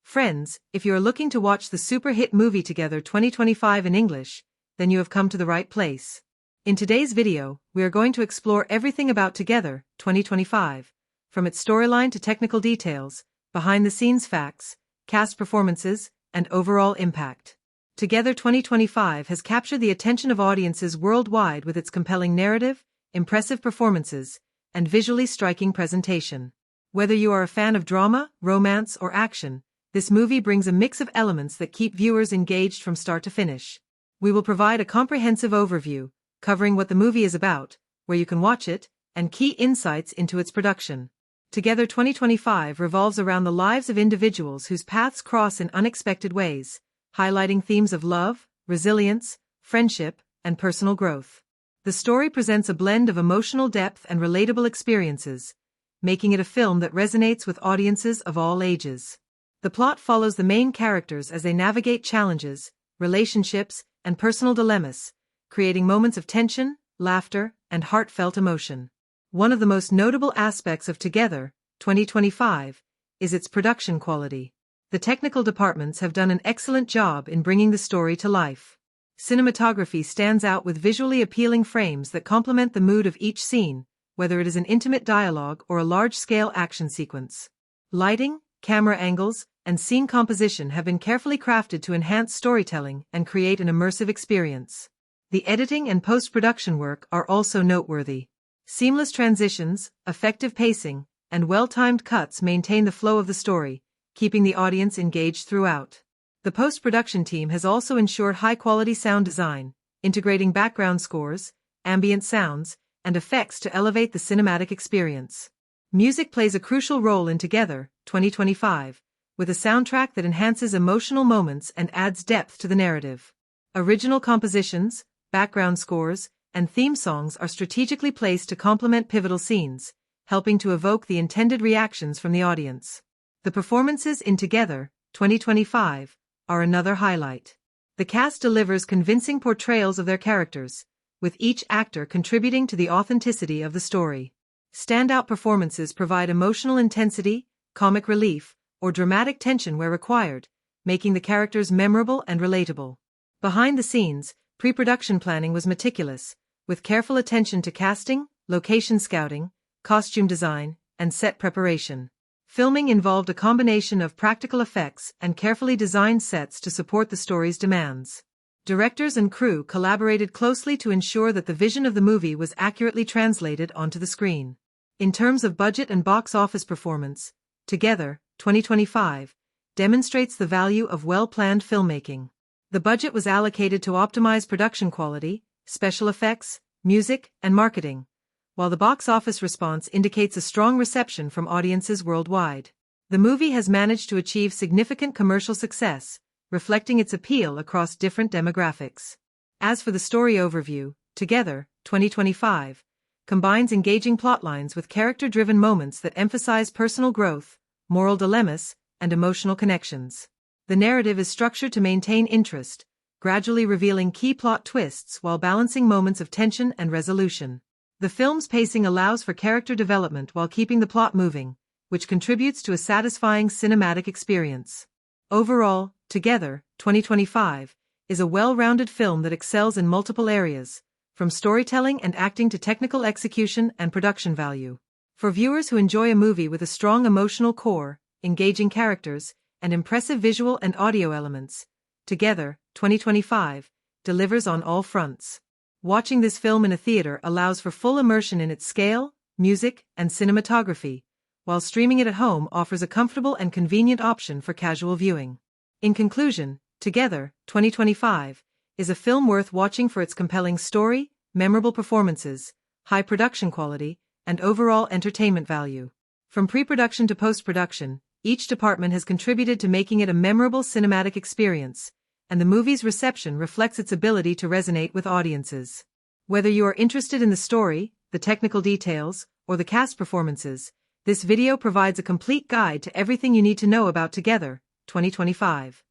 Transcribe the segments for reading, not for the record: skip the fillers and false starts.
Friends, if you are looking to watch the super hit movie Together 2025 in English, then you have come to the right place. In today's video, we are going to explore everything about Together 2025, from its storyline to technical details, behind-the-scenes facts, cast performances, and overall impact. Together 2025 has captured the attention of audiences worldwide with its compelling narrative, impressive performances, and visually striking presentation. Whether you are a fan of drama, romance, or action, this movie brings a mix of elements that keep viewers engaged from start to finish. We will provide a comprehensive overview, covering what the movie is about, where you can watch it, and key insights into its production. Together 2025 revolves around the lives of individuals whose paths cross in unexpected ways, highlighting themes of love, resilience, friendship, and personal growth. The story presents a blend of emotional depth and relatable experiences, making it a film that resonates with audiences of all ages. The plot follows the main characters as they navigate challenges, relationships, and personal dilemmas, creating moments of tension, laughter, and heartfelt emotion. One of the most notable aspects of Together 2025 is its production quality. The technical departments have done an excellent job in bringing the story to life. Cinematography stands out with visually appealing frames that complement the mood of each scene, whether it is an intimate dialogue or a large-scale action sequence. Lighting, camera angles, and scene composition have been carefully crafted to enhance storytelling and create an immersive experience. The editing and post-production work are also noteworthy. Seamless transitions, effective pacing, and well-timed cuts maintain the flow of the story, keeping the audience engaged throughout. The post-production team has also ensured high-quality sound design, integrating background scores, ambient sounds, and effects to elevate the cinematic experience. Music plays a crucial role in Together 2025, with a soundtrack that enhances emotional moments and adds depth to the narrative. Original compositions, background scores, and theme songs are strategically placed to complement pivotal scenes, helping to evoke the intended reactions from the audience. The performances in Together 2025 are another highlight. The cast delivers convincing portrayals of their characters, with each actor contributing to the authenticity of the story. Standout performances provide emotional intensity, comic relief, or dramatic tension where required, making the characters memorable and relatable. Behind the scenes, pre-production planning was meticulous, with careful attention to casting, location scouting, costume design, and set preparation. Filming involved a combination of practical effects and carefully designed sets to support the story's demands. Directors and crew collaborated closely to ensure that the vision of the movie was accurately translated onto the screen. In terms of budget and box office performance, Together 2025 demonstrates the value of well-planned filmmaking. The budget was allocated to optimize production quality, special effects, music, and marketing, while the box office response indicates a strong reception from audiences worldwide. The movie has managed to achieve significant commercial success, reflecting its appeal across different demographics. As for the story overview, Together 2025 combines engaging plotlines with character-driven moments that emphasize personal growth, moral dilemmas, and emotional connections. The narrative is structured to maintain interest, gradually revealing key plot twists while balancing moments of tension and resolution. The film's pacing allows for character development while keeping the plot moving, which contributes to a satisfying cinematic experience. Overall, Together 2025 is a well-rounded film that excels in multiple areas, from storytelling and acting to technical execution and production value. For viewers who enjoy a movie with a strong emotional core, engaging characters, and impressive visual and audio elements, Together 2025 delivers on all fronts. Watching this film in a theater allows for full immersion in its scale, music, and cinematography, while streaming it at home offers a comfortable and convenient option for casual viewing. In conclusion, Together 2025 is a film worth watching for its compelling story, memorable performances, high production quality, and overall entertainment value. From pre-production to post-production, each department has contributed to making it a memorable cinematic experience, and the movie's reception reflects its ability to resonate with audiences. Whether you are interested in the story, the technical details, or the cast performances, this video provides a complete guide to everything you need to know about Together 2025.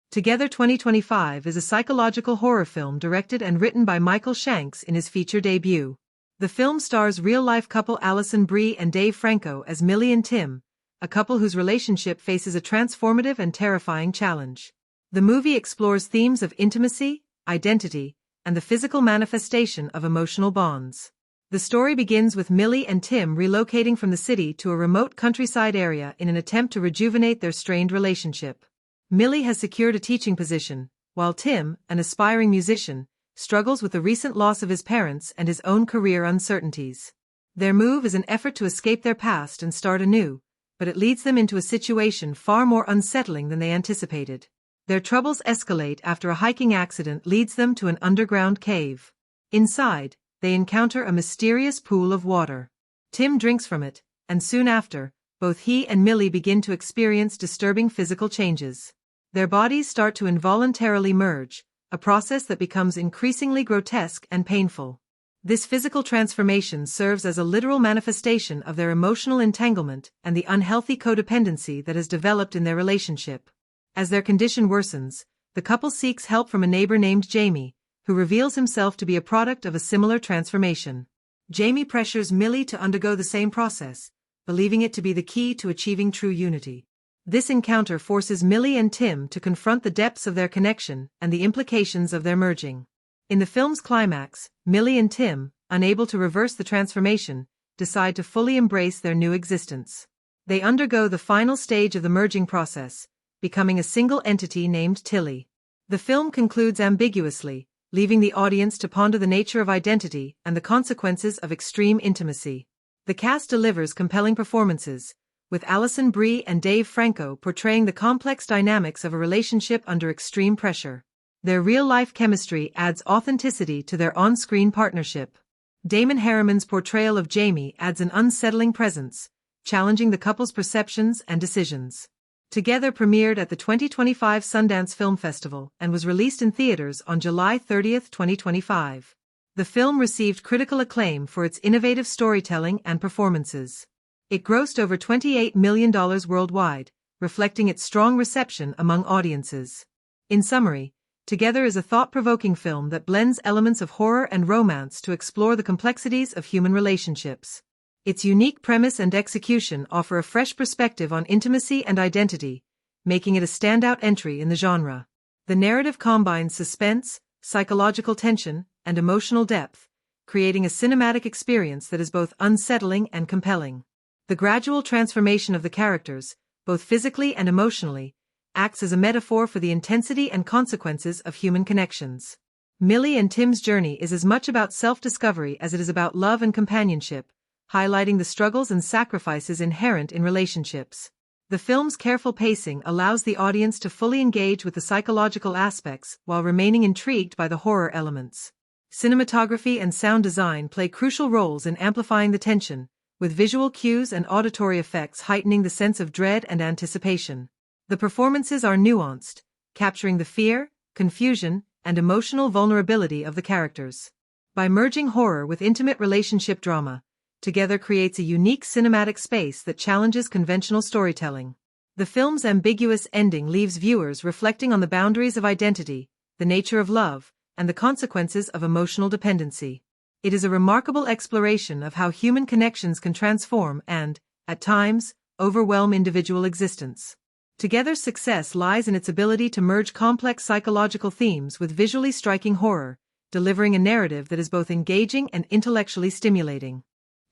Together 2025 is a psychological horror film directed and written by Michael Shanks in his feature debut. The film stars real-life couple Alison Brie and Dave Franco as Millie and Tim, a couple whose relationship faces a transformative and terrifying challenge. The movie explores themes of intimacy, identity, and the physical manifestation of emotional bonds. The story begins with Millie and Tim relocating from the city to a remote countryside area in an attempt to rejuvenate their strained relationship. Millie has secured a teaching position, while Tim, an aspiring musician, struggles with the recent loss of his parents and his own career uncertainties. Their move is an effort to escape their past and start anew, but it leads them into a situation far more unsettling than they anticipated. Their troubles escalate after a hiking accident leads them to an underground cave. Inside, they encounter a mysterious pool of water. Tim drinks from it, and soon after, both he and Millie begin to experience disturbing physical changes. Their bodies start to involuntarily merge, a process that becomes increasingly grotesque and painful. This physical transformation serves as a literal manifestation of their emotional entanglement and the unhealthy codependency that has developed in their relationship. As their condition worsens, the couple seeks help from a neighbor named Jamie, who reveals himself to be a product of a similar transformation. Jamie pressures Millie to undergo the same process, believing it to be the key to achieving true unity. This encounter forces Millie and Tim to confront the depths of their connection and the implications of their merging. In the film's climax, Millie and Tim, unable to reverse the transformation, decide to fully embrace their new existence. They undergo the final stage of the merging process, becoming a single entity named Tilly. The film concludes ambiguously, leaving the audience to ponder the nature of identity and the consequences of extreme intimacy. The cast delivers compelling performances, with Alison Brie and Dave Franco portraying the complex dynamics of a relationship under extreme pressure. Their real-life chemistry adds authenticity to their on-screen partnership. Damon Harriman's portrayal of Jamie adds an unsettling presence, challenging the couple's perceptions and decisions. Together premiered at the 2025 Sundance Film Festival and was released in theaters on July 30, 2025. The film received critical acclaim for its innovative storytelling and performances. It grossed over $28 million worldwide, reflecting its strong reception among audiences. In summary, Together is a thought-provoking film that blends elements of horror and romance to explore the complexities of human relationships. Its unique premise and execution offer a fresh perspective on intimacy and identity, making it a standout entry in the genre. The narrative combines suspense, psychological tension, and emotional depth, creating a cinematic experience that is both unsettling and compelling. The gradual transformation of the characters, both physically and emotionally, acts as a metaphor for the intensity and consequences of human connections. Millie and Tim's journey is as much about self-discovery as it is about love and companionship, highlighting the struggles and sacrifices inherent in relationships. The film's careful pacing allows the audience to fully engage with the psychological aspects while remaining intrigued by the horror elements. Cinematography and sound design play crucial roles in amplifying the tension, with visual cues and auditory effects heightening the sense of dread and anticipation. The performances are nuanced, capturing the fear, confusion, and emotional vulnerability of the characters. By merging horror with intimate relationship drama, Together creates a unique cinematic space that challenges conventional storytelling. The film's ambiguous ending leaves viewers reflecting on the boundaries of identity, the nature of love, and the consequences of emotional dependency. It is a remarkable exploration of how human connections can transform and, at times, overwhelm individual existence. Together's success lies in its ability to merge complex psychological themes with visually striking horror, delivering a narrative that is both engaging and intellectually stimulating.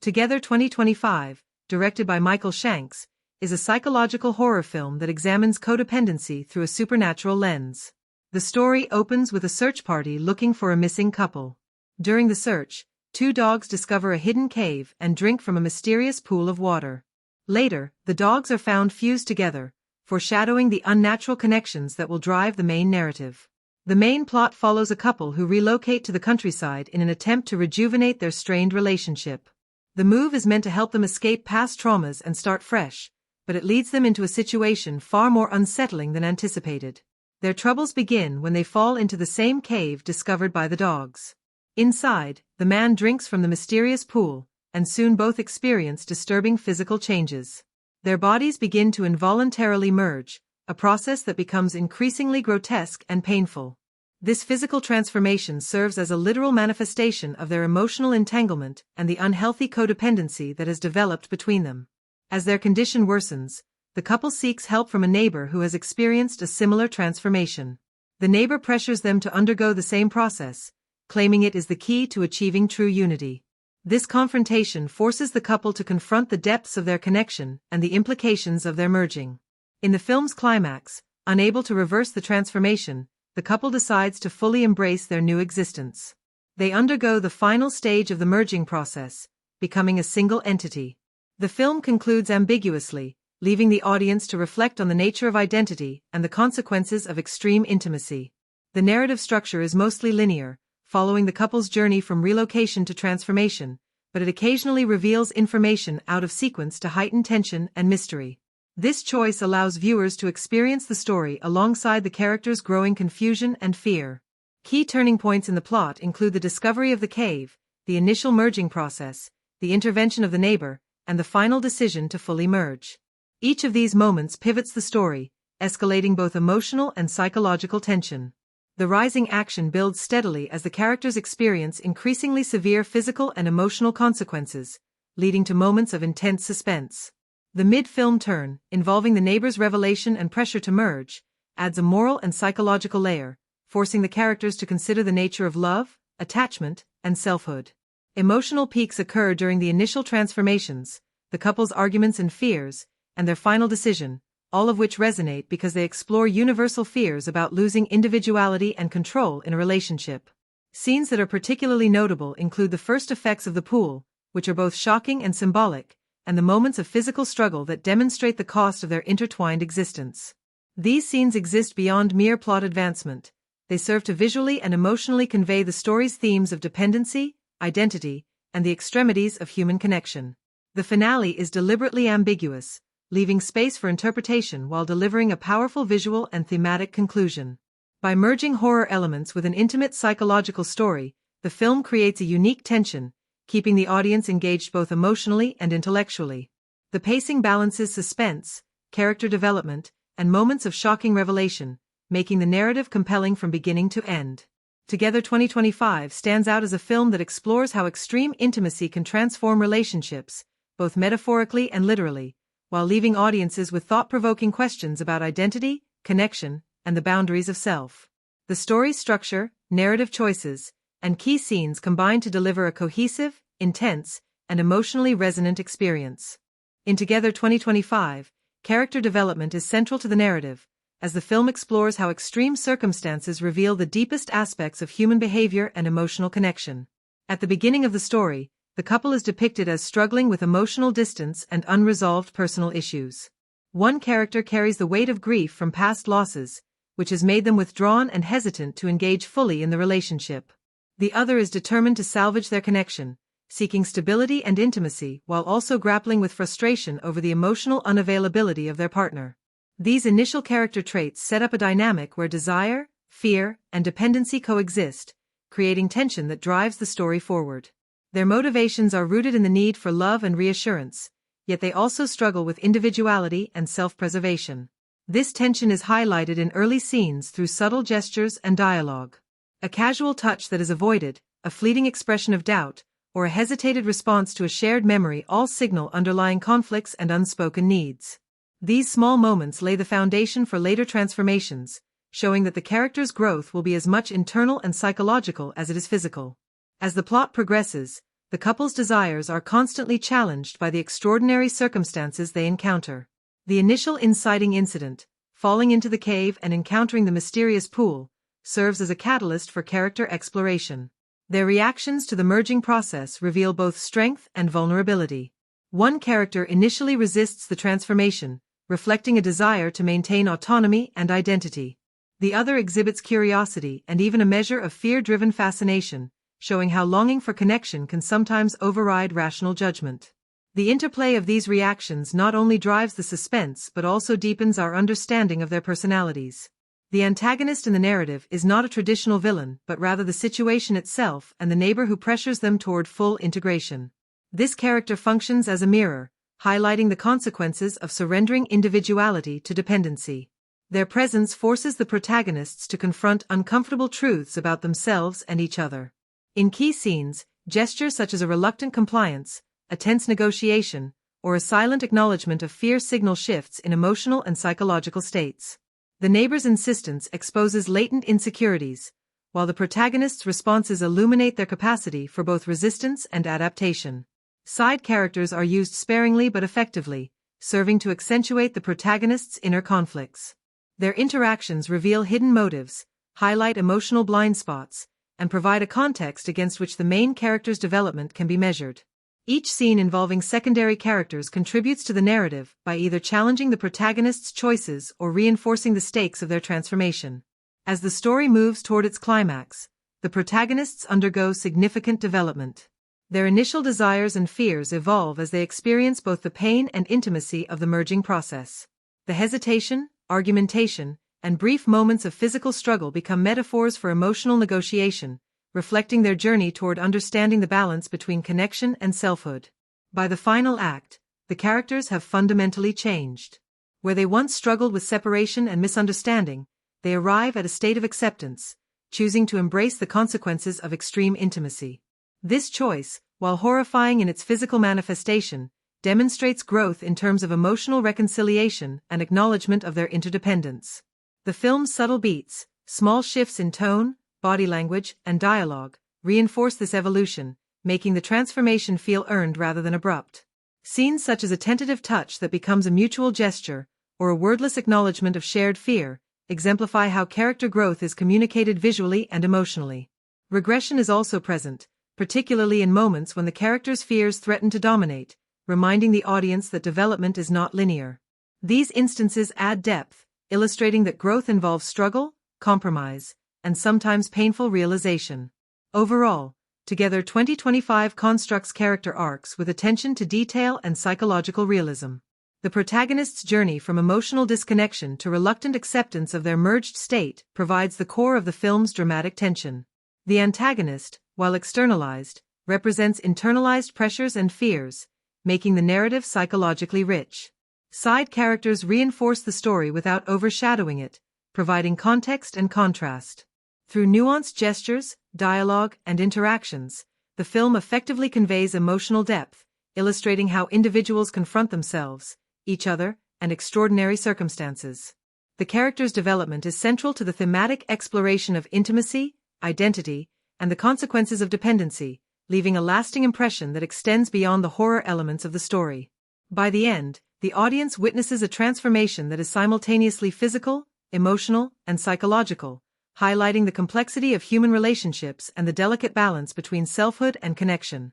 Together 2025, directed by Michael Shanks, is a psychological horror film that examines codependency through a supernatural lens. The story opens with a search party looking for a missing couple. During the search, two dogs discover a hidden cave and drink from a mysterious pool of water. Later, the dogs are found fused together, foreshadowing the unnatural connections that will drive the main narrative. The main plot follows a couple who relocate to the countryside in an attempt to rejuvenate their strained relationship. The move is meant to help them escape past traumas and start fresh, but it leads them into a situation far more unsettling than anticipated. Their troubles begin when they fall into the same cave discovered by the dogs. Inside, the man drinks from the mysterious pool, and soon both experience disturbing physical changes. Their bodies begin to involuntarily merge, a process that becomes increasingly grotesque and painful. This physical transformation serves as a literal manifestation of their emotional entanglement and the unhealthy codependency that has developed between them. As their condition worsens, the couple seeks help from a neighbor who has experienced a similar transformation. The neighbor pressures them to undergo the same process, claiming it is the key to achieving true unity. This confrontation forces the couple to confront the depths of their connection and the implications of their merging. In the film's climax, unable to reverse the transformation, the couple decides to fully embrace their new existence. They undergo the final stage of the merging process, becoming a single entity. The film concludes ambiguously, leaving the audience to reflect on the nature of identity and the consequences of extreme intimacy. The narrative structure is mostly linear, following the couple's journey from relocation to transformation, but it occasionally reveals information out of sequence to heighten tension and mystery. This choice allows viewers to experience the story alongside the characters' growing confusion and fear. Key turning points in the plot include the discovery of the cave, the initial merging process, the intervention of the neighbor, and the final decision to fully merge. Each of these moments pivots the story, escalating both emotional and psychological tension. The rising action builds steadily as the characters experience increasingly severe physical and emotional consequences, leading to moments of intense suspense. The mid-film turn, involving the neighbor's revelation and pressure to merge, adds a moral and psychological layer, forcing the characters to consider the nature of love, attachment, and selfhood. Emotional peaks occur during the initial transformations, the couple's arguments and fears, and their final decision, all of which resonate because they explore universal fears about losing individuality and control in a relationship. Scenes that are particularly notable include the first effects of the pool, which are both shocking and symbolic, and the moments of physical struggle that demonstrate the cost of their intertwined existence. These scenes exist beyond mere plot advancement. They serve to visually and emotionally convey the story's themes of dependency, identity, and the extremities of human connection. The finale is deliberately ambiguous, leaving space for interpretation while delivering a powerful visual and thematic conclusion. By merging horror elements with an intimate psychological story, the film creates a unique tension, keeping the audience engaged both emotionally and intellectually. The pacing balances suspense, character development, and moments of shocking revelation, making the narrative compelling from beginning to end. Together 2025 stands out as a film that explores how extreme intimacy can transform relationships, both metaphorically and literally, while leaving audiences with thought-provoking questions about identity, connection, and the boundaries of self. The story's structure, narrative choices, and key scenes combine to deliver a cohesive, intense, and emotionally resonant experience. In Together 2025, character development is central to the narrative, as the film explores how extreme circumstances reveal the deepest aspects of human behavior and emotional connection. At the beginning of the story, the couple is depicted as struggling with emotional distance and unresolved personal issues. One character carries the weight of grief from past losses, which has made them withdrawn and hesitant to engage fully in the relationship. The other is determined to salvage their connection, seeking stability and intimacy while also grappling with frustration over the emotional unavailability of their partner. These initial character traits set up a dynamic where desire, fear, and dependency coexist, creating tension that drives the story forward. Their motivations are rooted in the need for love and reassurance, yet they also struggle with individuality and self-preservation. This tension is highlighted in early scenes through subtle gestures and dialogue. A casual touch that is avoided, a fleeting expression of doubt, or a hesitated response to a shared memory all signal underlying conflicts and unspoken needs. These small moments lay the foundation for later transformations, showing that the character's growth will be as much internal and psychological as it is physical. As the plot progresses, the couple's desires are constantly challenged by the extraordinary circumstances they encounter. The initial inciting incident, falling into the cave and encountering the mysterious pool, serves as a catalyst for character exploration. Their reactions to the merging process reveal both strength and vulnerability. One character initially resists the transformation, reflecting a desire to maintain autonomy and identity. The other exhibits curiosity and even a measure of fear-driven fascination, showing how longing for connection can sometimes override rational judgment. The interplay of these reactions not only drives the suspense but also deepens our understanding of their personalities. The antagonist in the narrative is not a traditional villain but rather the situation itself and the neighbor who pressures them toward full integration. This character functions as a mirror, highlighting the consequences of surrendering individuality to dependency. Their presence forces the protagonists to confront uncomfortable truths about themselves and each other. In key scenes, gestures such as a reluctant compliance, a tense negotiation, or a silent acknowledgement of fear signal shifts in emotional and psychological states. The neighbor's insistence exposes latent insecurities, while the protagonist's responses illuminate their capacity for both resistance and adaptation. Side characters are used sparingly but effectively, serving to accentuate the protagonist's inner conflicts. Their interactions reveal hidden motives, highlight emotional blind spots, and provide a context against which the main character's development can be measured. Each scene involving secondary characters contributes to the narrative by either challenging the protagonist's choices or reinforcing the stakes of their transformation. As the story moves toward its climax, the protagonists undergo significant development. Their initial desires and fears evolve as they experience both the pain and intimacy of the merging process. The hesitation, argumentation, and brief moments of physical struggle become metaphors for emotional negotiation, reflecting their journey toward understanding the balance between connection and selfhood. By the final act, the characters have fundamentally changed. Where they once struggled with separation and misunderstanding, they arrive at a state of acceptance, choosing to embrace the consequences of extreme intimacy. This choice, while horrifying in its physical manifestation, demonstrates growth in terms of emotional reconciliation and acknowledgement of their interdependence. The film's subtle beats, small shifts in tone, body language, and dialogue, reinforce this evolution, making the transformation feel earned rather than abrupt. Scenes such as a tentative touch that becomes a mutual gesture, or a wordless acknowledgement of shared fear, exemplify how character growth is communicated visually and emotionally. Regression is also present, particularly in moments when the character's fears threaten to dominate, reminding the audience that development is not linear. These instances add depth, illustrating that growth involves struggle, compromise, and sometimes painful realization. Overall, Together 2025 constructs character arcs with attention to detail and psychological realism. The protagonist's journey from emotional disconnection to reluctant acceptance of their merged state provides the core of the film's dramatic tension. The antagonist, while externalized, represents internalized pressures and fears, making the narrative psychologically rich. Side characters reinforce the story without overshadowing it, providing context and contrast. Through nuanced gestures, dialogue, and interactions, the film effectively conveys emotional depth, illustrating how individuals confront themselves, each other, and extraordinary circumstances. The character's development is central to the thematic exploration of intimacy, identity, and the consequences of dependency, leaving a lasting impression that extends beyond the horror elements of the story. By the end, the audience witnesses a transformation that is simultaneously physical, emotional, and psychological, highlighting the complexity of human relationships and the delicate balance between selfhood and connection.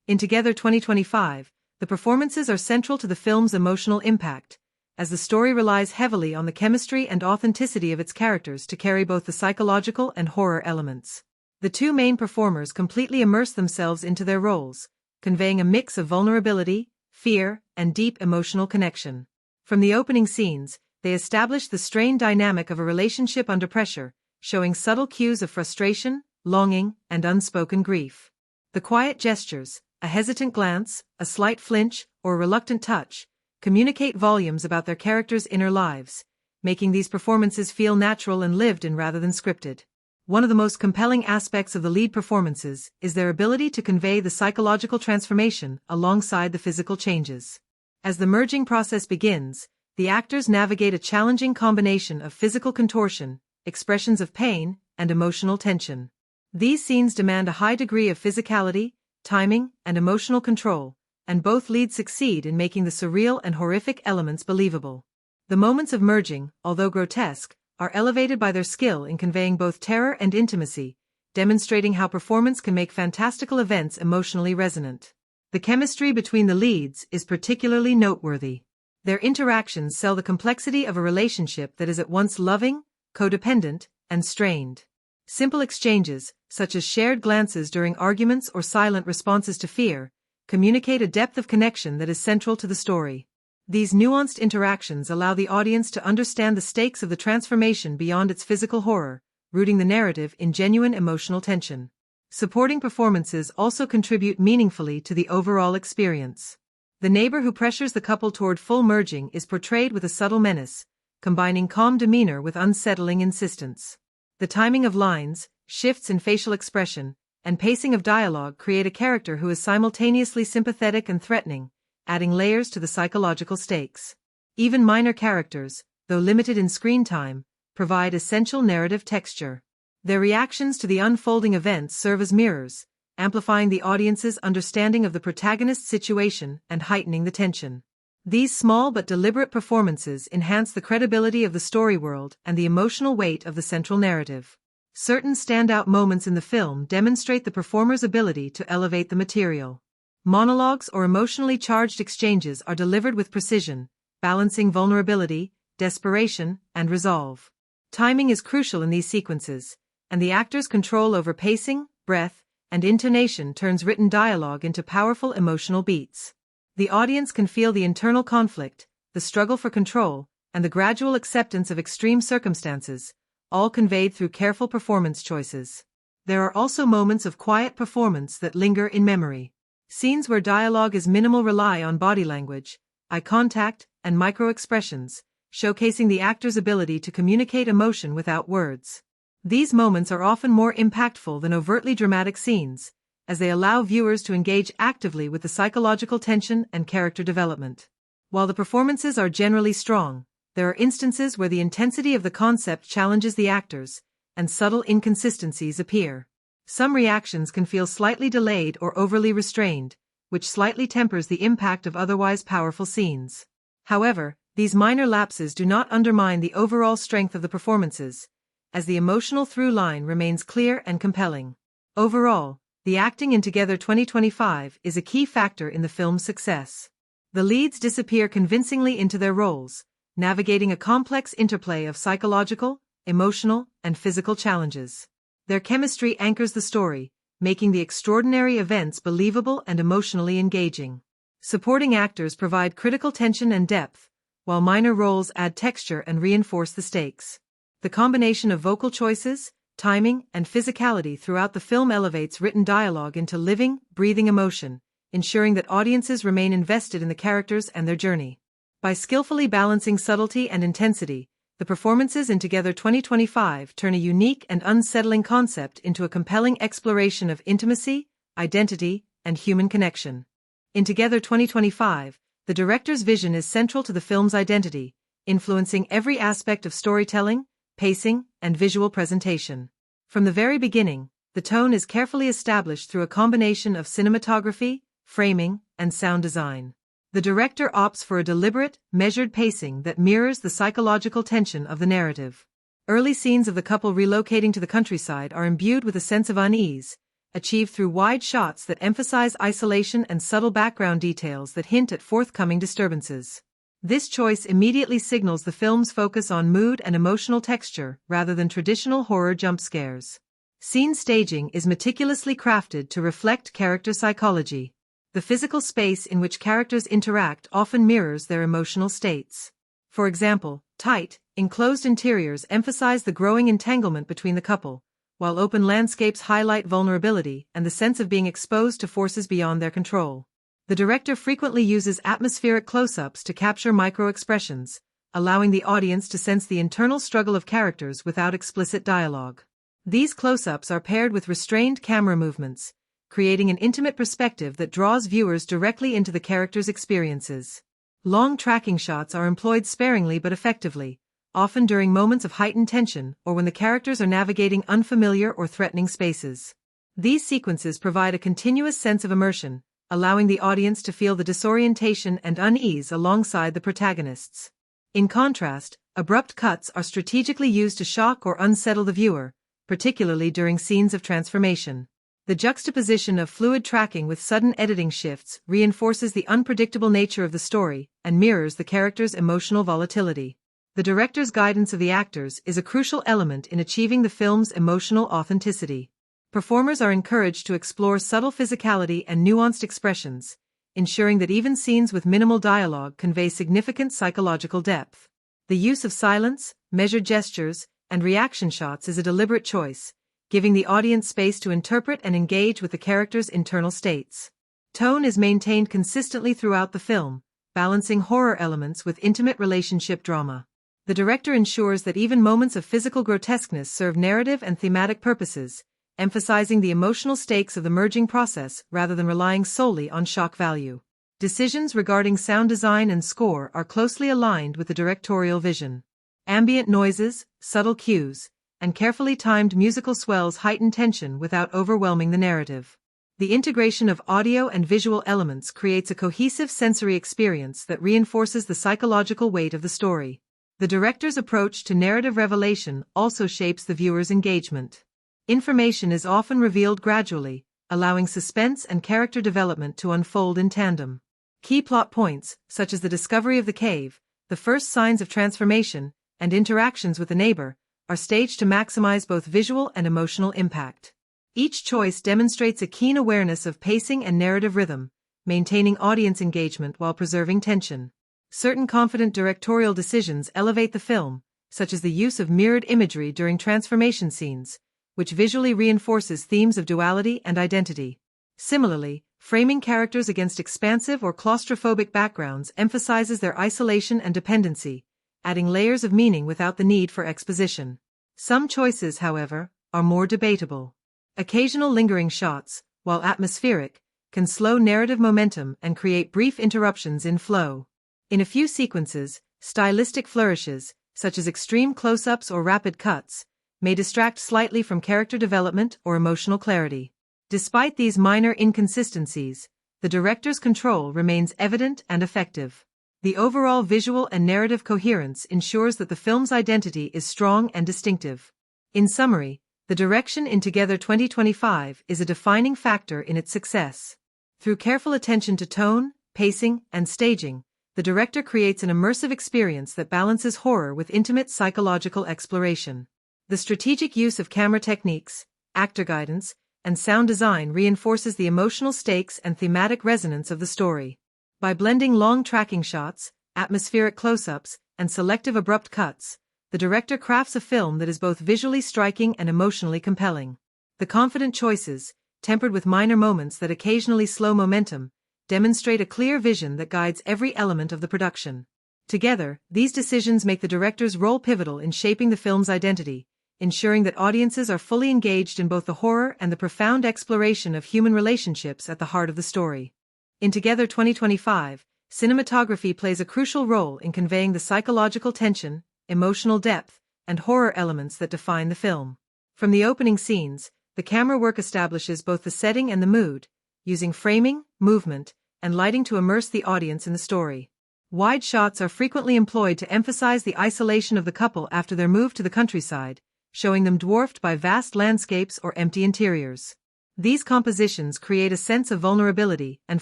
In Together 2025, the performances are central to the film's emotional impact, as the story relies heavily on the chemistry and authenticity of its characters to carry both the psychological and horror elements. The two main performers completely immerse themselves into their roles, conveying a mix of vulnerability, fear, and deep emotional connection. From the opening scenes, they establish the strained dynamic of a relationship under pressure, showing subtle cues of frustration, longing, and unspoken grief. The quiet gestures, a hesitant glance, a slight flinch, or a reluctant touch, communicate volumes about their characters' inner lives, making these performances feel natural and lived in rather than scripted. One of the most compelling aspects of the lead performances is their ability to convey the psychological transformation alongside the physical changes. As the merging process begins, the actors navigate a challenging combination of physical contortion, expressions of pain, and emotional tension. These scenes demand a high degree of physicality, timing, and emotional control, and both leads succeed in making the surreal and horrific elements believable. The moments of merging, although grotesque, are elevated by their skill in conveying both terror and intimacy, demonstrating how performance can make fantastical events emotionally resonant. The chemistry between the leads is particularly noteworthy. Their interactions sell the complexity of a relationship that is at once loving, codependent, and strained. Simple exchanges, such as shared glances during arguments or silent responses to fear, communicate a depth of connection that is central to the story. These nuanced interactions allow the audience to understand the stakes of the transformation beyond its physical horror, rooting the narrative in genuine emotional tension. Supporting performances also contribute meaningfully to the overall experience. The neighbor who pressures the couple toward full merging is portrayed with a subtle menace, combining calm demeanor with unsettling insistence. The timing of lines, shifts in facial expression, and pacing of dialogue create a character who is simultaneously sympathetic and threatening, adding layers to the psychological stakes. Even minor characters, though limited in screen time, provide essential narrative texture. Their reactions to the unfolding events serve as mirrors, amplifying the audience's understanding of the protagonist's situation and heightening the tension. These small but deliberate performances enhance the credibility of the story world and the emotional weight of the central narrative. Certain standout moments in the film demonstrate the performer's ability to elevate the material. Monologues or emotionally charged exchanges are delivered with precision, balancing vulnerability, desperation, and resolve. Timing is crucial in these sequences, and the actor's control over pacing, breath, and intonation turns written dialogue into powerful emotional beats. The audience can feel the internal conflict, the struggle for control, and the gradual acceptance of extreme circumstances, all conveyed through careful performance choices. There are also moments of quiet performance that linger in memory. Scenes where dialogue is minimal rely on body language, eye contact, and micro-expressions, showcasing the actor's ability to communicate emotion without words. These moments are often more impactful than overtly dramatic scenes, as they allow viewers to engage actively with the psychological tension and character development. While the performances are generally strong, there are instances where the intensity of the concept challenges the actors, and subtle inconsistencies appear. Some reactions can feel slightly delayed or overly restrained, which slightly tempers the impact of otherwise powerful scenes. However, these minor lapses do not undermine the overall strength of the performances, as the emotional through line remains clear and compelling. Overall, the acting in Together 2025 is a key factor in the film's success. The leads disappear convincingly into their roles, navigating a complex interplay of psychological, emotional, and physical challenges. Their chemistry anchors the story, making the extraordinary events believable and emotionally engaging. Supporting actors provide critical tension and depth, while minor roles add texture and reinforce the stakes. The combination of vocal choices, timing, and physicality throughout the film elevates written dialogue into living, breathing emotion, ensuring that audiences remain invested in the characters and their journey. By skillfully balancing subtlety and intensity, the performances in Together 2025 turn a unique and unsettling concept into a compelling exploration of intimacy, identity, and human connection. In Together 2025, the director's vision is central to the film's identity, influencing every aspect of storytelling, pacing, and visual presentation. From the very beginning, the tone is carefully established through a combination of cinematography, framing, and sound design. The director opts for a deliberate, measured pacing that mirrors the psychological tension of the narrative. Early scenes of the couple relocating to the countryside are imbued with a sense of unease, achieved through wide shots that emphasize isolation and subtle background details that hint at forthcoming disturbances. This choice immediately signals the film's focus on mood and emotional texture rather than traditional horror jump scares. Scene staging is meticulously crafted to reflect character psychology. The physical space in which characters interact often mirrors their emotional states. For example, tight, enclosed interiors emphasize the growing entanglement between the couple, while open landscapes highlight vulnerability and the sense of being exposed to forces beyond their control. The director frequently uses atmospheric close-ups to capture micro-expressions, allowing the audience to sense the internal struggle of characters without explicit dialogue. These close-ups are paired with restrained camera movements, creating an intimate perspective that draws viewers directly into the characters' experiences. Long tracking shots are employed sparingly but effectively, often during moments of heightened tension or when the characters are navigating unfamiliar or threatening spaces. These sequences provide a continuous sense of immersion, allowing the audience to feel the disorientation and unease alongside the protagonists. In contrast, abrupt cuts are strategically used to shock or unsettle the viewer, particularly during scenes of transformation. The juxtaposition of fluid tracking with sudden editing shifts reinforces the unpredictable nature of the story and mirrors the characters' emotional volatility. The director's guidance of the actors is a crucial element in achieving the film's emotional authenticity. Performers are encouraged to explore subtle physicality and nuanced expressions, ensuring that even scenes with minimal dialogue convey significant psychological depth. The use of silence, measured gestures, and reaction shots is a deliberate choice, giving the audience space to interpret and engage with the characters' internal states. Tone is maintained consistently throughout the film, balancing horror elements with intimate relationship drama. The director ensures that even moments of physical grotesqueness serve narrative and thematic purposes, emphasizing the emotional stakes of the merging process rather than relying solely on shock value. Decisions regarding sound design and score are closely aligned with the directorial vision. Ambient noises, subtle cues, and carefully timed musical swells heighten tension without overwhelming the narrative. The integration of audio and visual elements creates a cohesive sensory experience that reinforces the psychological weight of the story. The director's approach to narrative revelation also shapes the viewer's engagement. Information is often revealed gradually, allowing suspense and character development to unfold in tandem. Key plot points, such as the discovery of the cave, the first signs of transformation, and interactions with the neighbor, are staged to maximize both visual and emotional impact. Each choice demonstrates a keen awareness of pacing and narrative rhythm, maintaining audience engagement while preserving tension. Certain confident directorial decisions elevate the film, such as the use of mirrored imagery during transformation scenes, which visually reinforces themes of duality and identity. Similarly, framing characters against expansive or claustrophobic backgrounds emphasizes their isolation and dependency, adding layers of meaning without the need for exposition. Some choices, however, are more debatable. Occasional lingering shots, while atmospheric, can slow narrative momentum and create brief interruptions in flow. In a few sequences, stylistic flourishes, such as extreme close-ups or rapid cuts, may distract slightly from character development or emotional clarity. Despite these minor inconsistencies, the director's control remains evident and effective. The overall visual and narrative coherence ensures that the film's identity is strong and distinctive. In summary, the direction in Together 2025 is a defining factor in its success. Through careful attention to tone, pacing, and staging, the director creates an immersive experience that balances horror with intimate psychological exploration. The strategic use of camera techniques, actor guidance, and sound design reinforces the emotional stakes and thematic resonance of the story. By blending long tracking shots, atmospheric close-ups, and selective abrupt cuts, the director crafts a film that is both visually striking and emotionally compelling. The confident choices, tempered with minor moments that occasionally slow momentum, demonstrate a clear vision that guides every element of the production. Together, these decisions make the director's role pivotal in shaping the film's identity, ensuring that audiences are fully engaged in both the horror and the profound exploration of human relationships at the heart of the story. In Together 2025, cinematography plays a crucial role in conveying the psychological tension, emotional depth, and horror elements that define the film. From the opening scenes, the camera work establishes both the setting and the mood, using framing, movement, and lighting to immerse the audience in the story. Wide shots are frequently employed to emphasize the isolation of the couple after their move to the countryside, showing them dwarfed by vast landscapes or empty interiors. These compositions create a sense of vulnerability and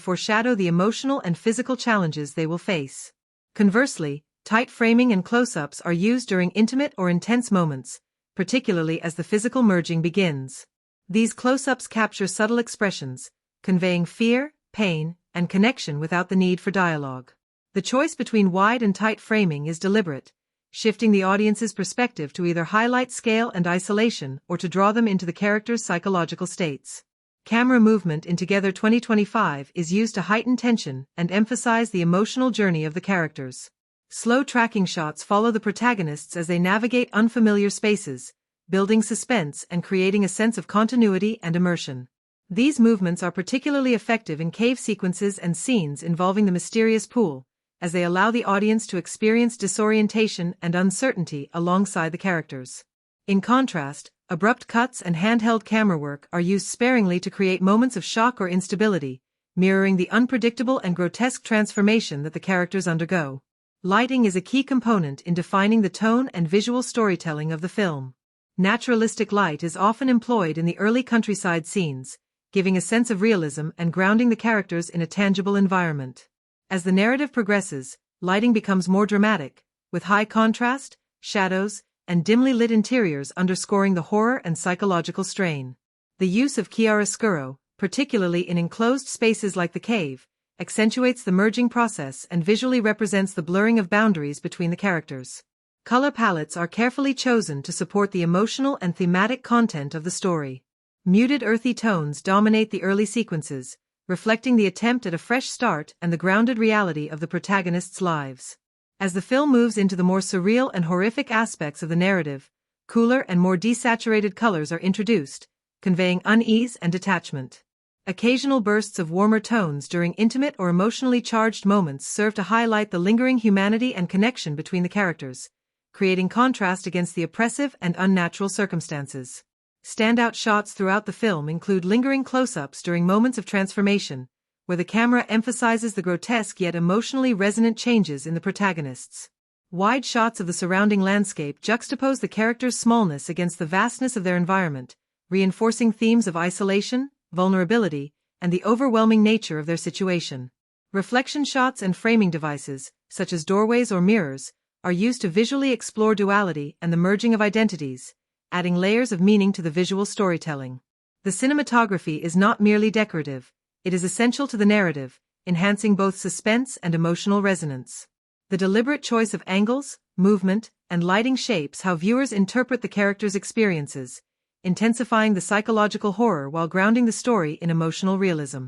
foreshadow the emotional and physical challenges they will face. Conversely, tight framing and close-ups are used during intimate or intense moments, particularly as the physical merging begins. These close-ups capture subtle expressions, conveying fear, pain, and connection without the need for dialogue. The choice between wide and tight framing is deliberate, shifting the audience's perspective to either highlight scale and isolation or to draw them into the character's psychological states. Camera movement in Together 2025 is used to heighten tension and emphasize the emotional journey of the characters. Slow tracking shots follow the protagonists as they navigate unfamiliar spaces, building suspense and creating a sense of continuity and immersion. These movements are particularly effective in cave sequences and scenes involving the mysterious pool, as they allow the audience to experience disorientation and uncertainty alongside the characters. In contrast, abrupt cuts and handheld camera work are used sparingly to create moments of shock or instability, mirroring the unpredictable and grotesque transformation that the characters undergo. Lighting is a key component in defining the tone and visual storytelling of the film. Naturalistic light is often employed in the early countryside scenes, giving a sense of realism and grounding the characters in a tangible environment. As the narrative progresses, lighting becomes more dramatic, with high contrast, shadows, and dimly lit interiors underscoring the horror and psychological strain. The use of chiaroscuro, particularly in enclosed spaces like the cave, accentuates the merging process and visually represents the blurring of boundaries between the characters. Color palettes are carefully chosen to support the emotional and thematic content of the story. Muted earthy tones dominate the early sequences, reflecting the attempt at a fresh start and the grounded reality of the protagonists' lives. As the film moves into the more surreal and horrific aspects of the narrative, cooler and more desaturated colors are introduced, conveying unease and detachment. Occasional bursts of warmer tones during intimate or emotionally charged moments serve to highlight the lingering humanity and connection between the characters, creating contrast against the oppressive and unnatural circumstances. Standout shots throughout the film include lingering close-ups during moments of transformation, where the camera emphasizes the grotesque yet emotionally resonant changes in the protagonists. Wide shots of the surrounding landscape juxtapose the characters' smallness against the vastness of their environment, reinforcing themes of isolation, vulnerability, and the overwhelming nature of their situation. Reflection shots and framing devices, such as doorways or mirrors, are used to visually explore duality and the merging of identities, adding layers of meaning to the visual storytelling. The cinematography is not merely decorative, it is essential to the narrative, enhancing both suspense and emotional resonance. The deliberate choice of angles, movement, and lighting shapes how viewers interpret the characters' experiences, intensifying the psychological horror while grounding the story in emotional realism.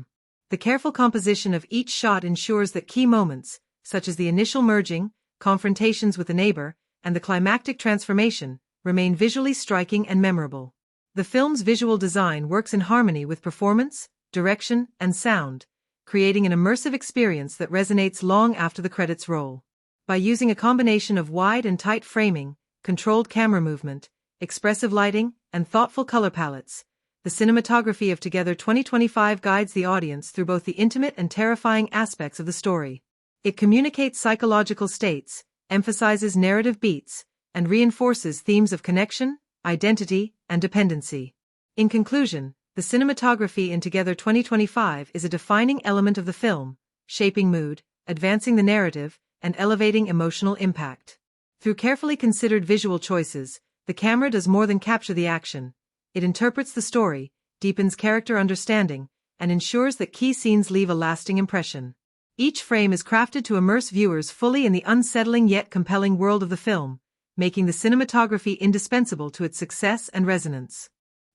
The careful composition of each shot ensures that key moments, such as the initial merging, confrontations with the neighbor, and the climactic transformation, remain visually striking and memorable. The film's visual design works in harmony with performance, direction, and sound, creating an immersive experience that resonates long after the credits roll. By using a combination of wide and tight framing, controlled camera movement, expressive lighting, and thoughtful color palettes, the cinematography of Together 2025 guides the audience through both the intimate and terrifying aspects of the story. It communicates psychological states, emphasizes narrative beats, and reinforces themes of connection, identity, and dependency. In conclusion, the cinematography in Together 2025 is a defining element of the film, shaping mood, advancing the narrative, and elevating emotional impact. Through carefully considered visual choices, the camera does more than capture the action. It interprets the story, deepens character understanding, and ensures that key scenes leave a lasting impression. Each frame is crafted to immerse viewers fully in the unsettling yet compelling world of the film, making the cinematography indispensable to its success and resonance.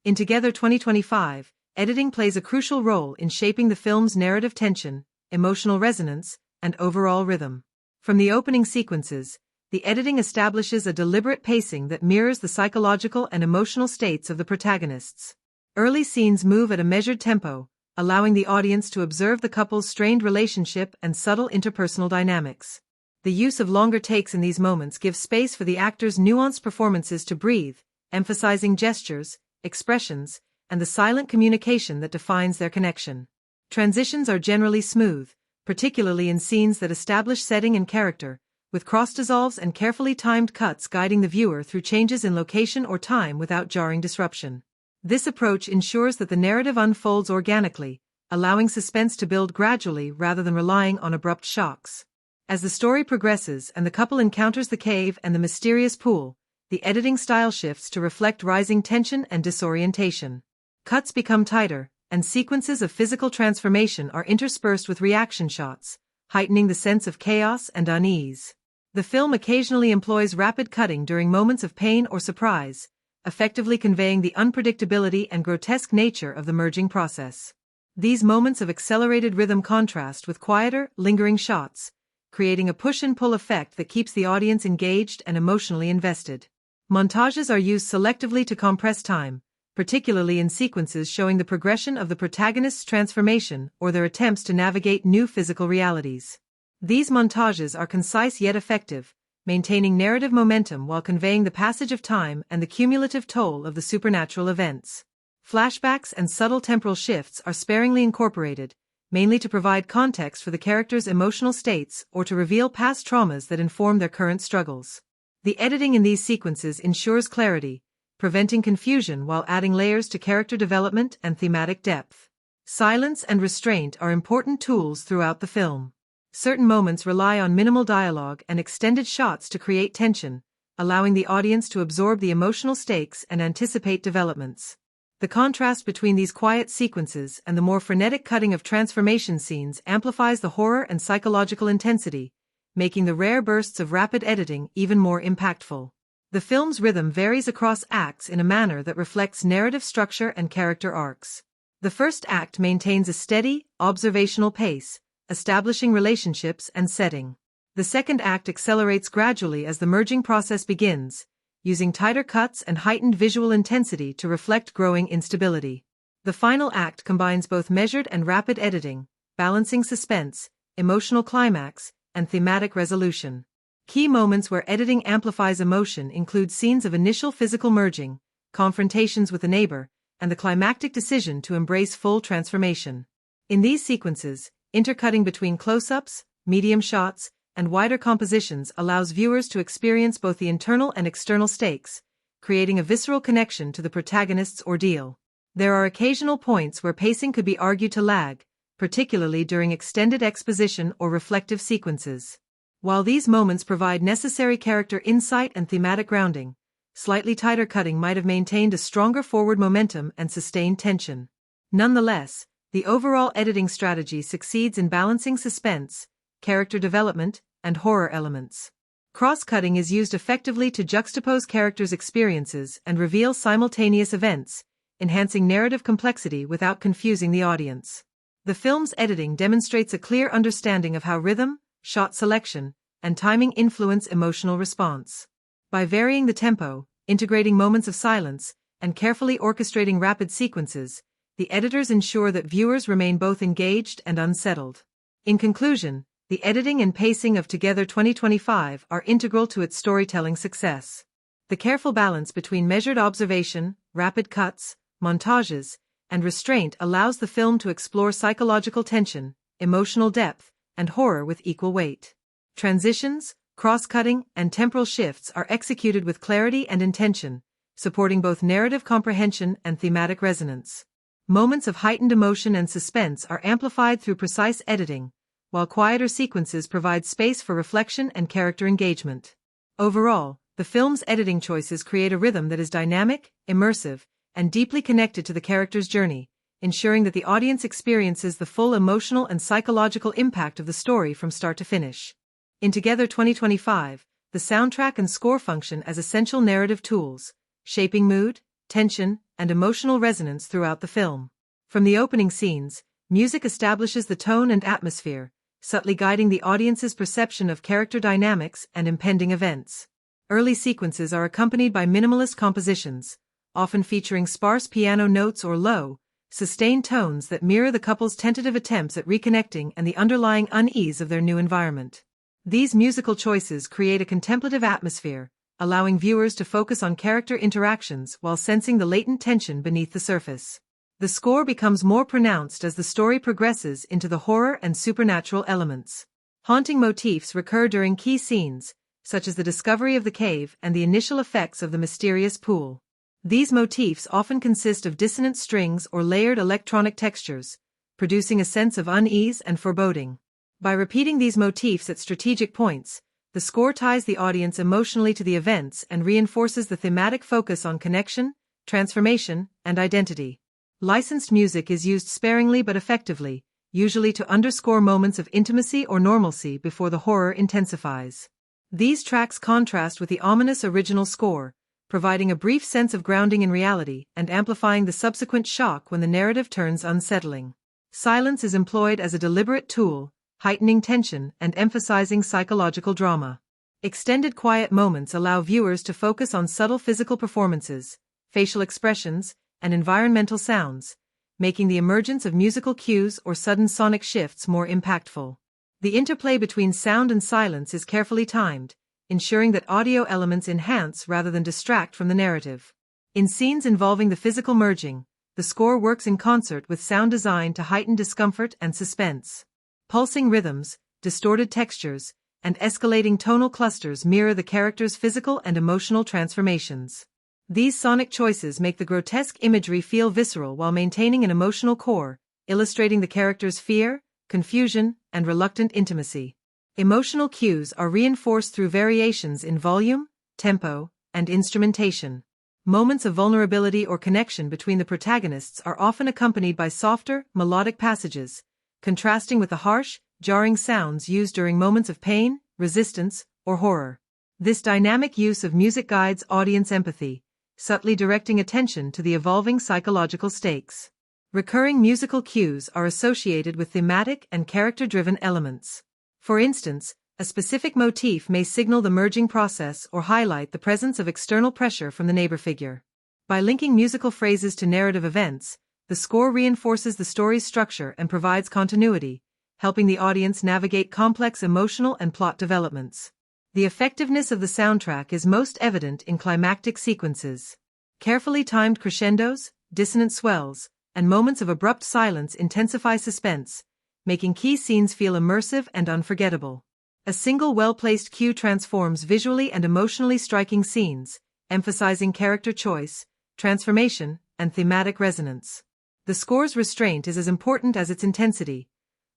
In Together 2025, editing plays a crucial role in shaping the film's narrative tension, emotional resonance, and overall rhythm. From the opening sequences, the editing establishes a deliberate pacing that mirrors the psychological and emotional states of the protagonists. Early scenes move at a measured tempo, allowing the audience to observe the couple's strained relationship and subtle interpersonal dynamics. The use of longer takes in these moments gives space for the actors' nuanced performances to breathe, emphasizing gestures, expressions, and the silent communication that defines their connection. Transitions are generally smooth, particularly in scenes that establish setting and character, with cross-dissolves and carefully timed cuts guiding the viewer through changes in location or time without jarring disruption. This approach ensures that the narrative unfolds organically, allowing suspense to build gradually rather than relying on abrupt shocks. As the story progresses and the couple encounters the cave and the mysterious pool, the editing style shifts to reflect rising tension and disorientation. Cuts become tighter, and sequences of physical transformation are interspersed with reaction shots, heightening the sense of chaos and unease. The film occasionally employs rapid cutting during moments of pain or surprise, effectively conveying the unpredictability and grotesque nature of the merging process. These moments of accelerated rhythm contrast with quieter, lingering shots, creating a push-and-pull effect that keeps the audience engaged and emotionally invested. Montages are used selectively to compress time, particularly in sequences showing the progression of the protagonist's transformation or their attempts to navigate new physical realities. These montages are concise yet effective, maintaining narrative momentum while conveying the passage of time and the cumulative toll of the supernatural events. Flashbacks and subtle temporal shifts are sparingly incorporated, mainly to provide context for the characters' emotional states or to reveal past traumas that inform their current struggles. The editing in these sequences ensures clarity, preventing confusion while adding layers to character development and thematic depth. Silence and restraint are important tools throughout the film. Certain moments rely on minimal dialogue and extended shots to create tension, allowing the audience to absorb the emotional stakes and anticipate developments. The contrast between these quiet sequences and the more frenetic cutting of transformation scenes amplifies the horror and psychological intensity, making the rare bursts of rapid editing even more impactful. The film's rhythm varies across acts in a manner that reflects narrative structure and character arcs. The first act maintains a steady, observational pace, establishing relationships and setting. The second act accelerates gradually as the merging process begins, using tighter cuts and heightened visual intensity to reflect growing instability. The final act combines both measured and rapid editing, balancing suspense, emotional climax, and thematic resolution. Key moments where editing amplifies emotion include scenes of initial physical merging, confrontations with a neighbor, and the climactic decision to embrace full transformation. In these sequences, intercutting between close-ups, medium shots, and wider compositions allows viewers to experience both the internal and external stakes, creating a visceral connection to the protagonist's ordeal. There are occasional points where pacing could be argued to lag, particularly during extended exposition or reflective sequences. While these moments provide necessary character insight and thematic grounding, slightly tighter cutting might have maintained a stronger forward momentum and sustained tension. Nonetheless, the overall editing strategy succeeds in balancing suspense, character development, and horror elements. Cross-cutting is used effectively to juxtapose characters' experiences and reveal simultaneous events, enhancing narrative complexity without confusing the audience. The film's editing demonstrates a clear understanding of how rhythm, shot selection, and timing influence emotional response. By varying the tempo, integrating moments of silence, and carefully orchestrating rapid sequences, the editors ensure that viewers remain both engaged and unsettled. In conclusion, the editing and pacing of Together 2025 are integral to its storytelling success. The careful balance between measured observation, rapid cuts, montages, and restraint allows the film to explore psychological tension, emotional depth, and horror with equal weight. Transitions, cross-cutting, and temporal shifts are executed with clarity and intention, supporting both narrative comprehension and thematic resonance. Moments of heightened emotion and suspense are amplified through precise editing, while quieter sequences provide space for reflection and character engagement. Overall, the film's editing choices create a rhythm that is dynamic, immersive, and deeply connected to the character's journey, ensuring that the audience experiences the full emotional and psychological impact of the story from start to finish. In Together 2025, the soundtrack and score function as essential narrative tools, shaping mood, tension, and emotional resonance throughout the film. From the opening scenes, music establishes the tone and atmosphere, subtly guiding the audience's perception of character dynamics and impending events. Early sequences are accompanied by minimalist compositions, often featuring sparse piano notes or low, sustained tones that mirror the couple's tentative attempts at reconnecting and the underlying unease of their new environment. These musical choices create a contemplative atmosphere, allowing viewers to focus on character interactions while sensing the latent tension beneath the surface. The score becomes more pronounced as the story progresses into the horror and supernatural elements. Haunting motifs recur during key scenes, such as the discovery of the cave and the initial effects of the mysterious pool. These motifs often consist of dissonant strings or layered electronic textures, producing a sense of unease and foreboding. By repeating these motifs at strategic points, the score ties the audience emotionally to the events and reinforces the thematic focus on connection, transformation, and identity. Licensed music is used sparingly but effectively, usually to underscore moments of intimacy or normalcy before the horror intensifies. These tracks contrast with the ominous original score, providing a brief sense of grounding in reality and amplifying the subsequent shock when the narrative turns unsettling. Silence is employed as a deliberate tool, heightening tension and emphasizing psychological drama. Extended quiet moments allow viewers to focus on subtle physical performances, facial expressions, and environmental sounds, making the emergence of musical cues or sudden sonic shifts more impactful. The interplay between sound and silence is carefully timed, ensuring that audio elements enhance rather than distract from the narrative. In scenes involving the physical merging, the score works in concert with sound design to heighten discomfort and suspense. Pulsing rhythms, distorted textures, and escalating tonal clusters mirror the character's physical and emotional transformations. These sonic choices make the grotesque imagery feel visceral while maintaining an emotional core, illustrating the character's fear, confusion, and reluctant intimacy. Emotional cues are reinforced through variations in volume, tempo, and instrumentation. Moments of vulnerability or connection between the protagonists are often accompanied by softer, melodic passages, contrasting with the harsh, jarring sounds used during moments of pain, resistance, or horror. This dynamic use of music guides audience empathy, subtly directing attention to the evolving psychological stakes. Recurring musical cues are associated with thematic and character-driven elements. For instance, a specific motif may signal the merging process or highlight the presence of external pressure from the neighbor figure. By linking musical phrases to narrative events, The score reinforces the story's structure and provides continuity, helping the audience navigate complex emotional and plot developments. The effectiveness of the soundtrack is most evident in climactic sequences. Carefully timed crescendos, dissonant swells, and moments of abrupt silence intensify suspense, making key scenes feel immersive and unforgettable. A single well-placed cue transforms visually and emotionally striking scenes, emphasizing character choice, transformation, and thematic resonance. The score's restraint is as important as its intensity.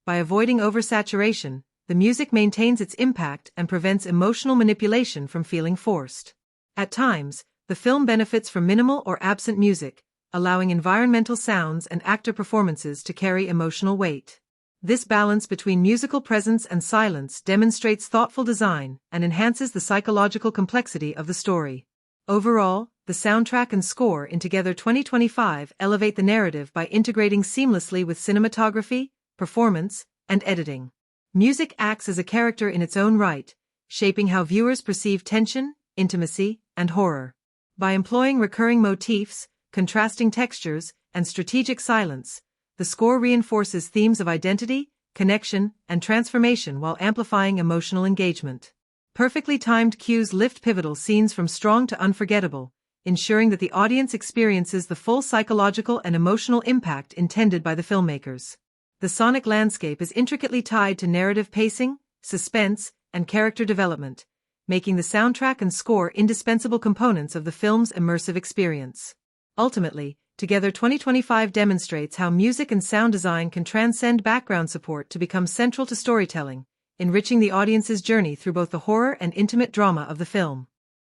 By avoiding oversaturation, the music maintains its impact and prevents emotional manipulation from feeling forced. At times, the film benefits from minimal or absent music, allowing environmental sounds and actor performances to carry emotional weight. This balance between musical presence and silence demonstrates thoughtful design and enhances the psychological complexity of the story. Overall, the soundtrack and score in Together 2025 elevate the narrative by integrating seamlessly with cinematography, performance, and editing. Music acts as a character in its own right, shaping how viewers perceive tension, intimacy, and horror. By employing recurring motifs, contrasting textures, and strategic silence, the score reinforces themes of identity, connection, and transformation while amplifying emotional engagement. Perfectly timed cues lift pivotal scenes from strong to unforgettable, ensuring that the audience experiences the full psychological and emotional impact intended by the filmmakers. The sonic landscape is intricately tied to narrative pacing, suspense, and character development, making the soundtrack and score indispensable components of the film's immersive experience. Ultimately, Together 2025 demonstrates how music and sound design can transcend background support to become central to storytelling, enriching the audience's journey through both the horror and intimate drama of the film.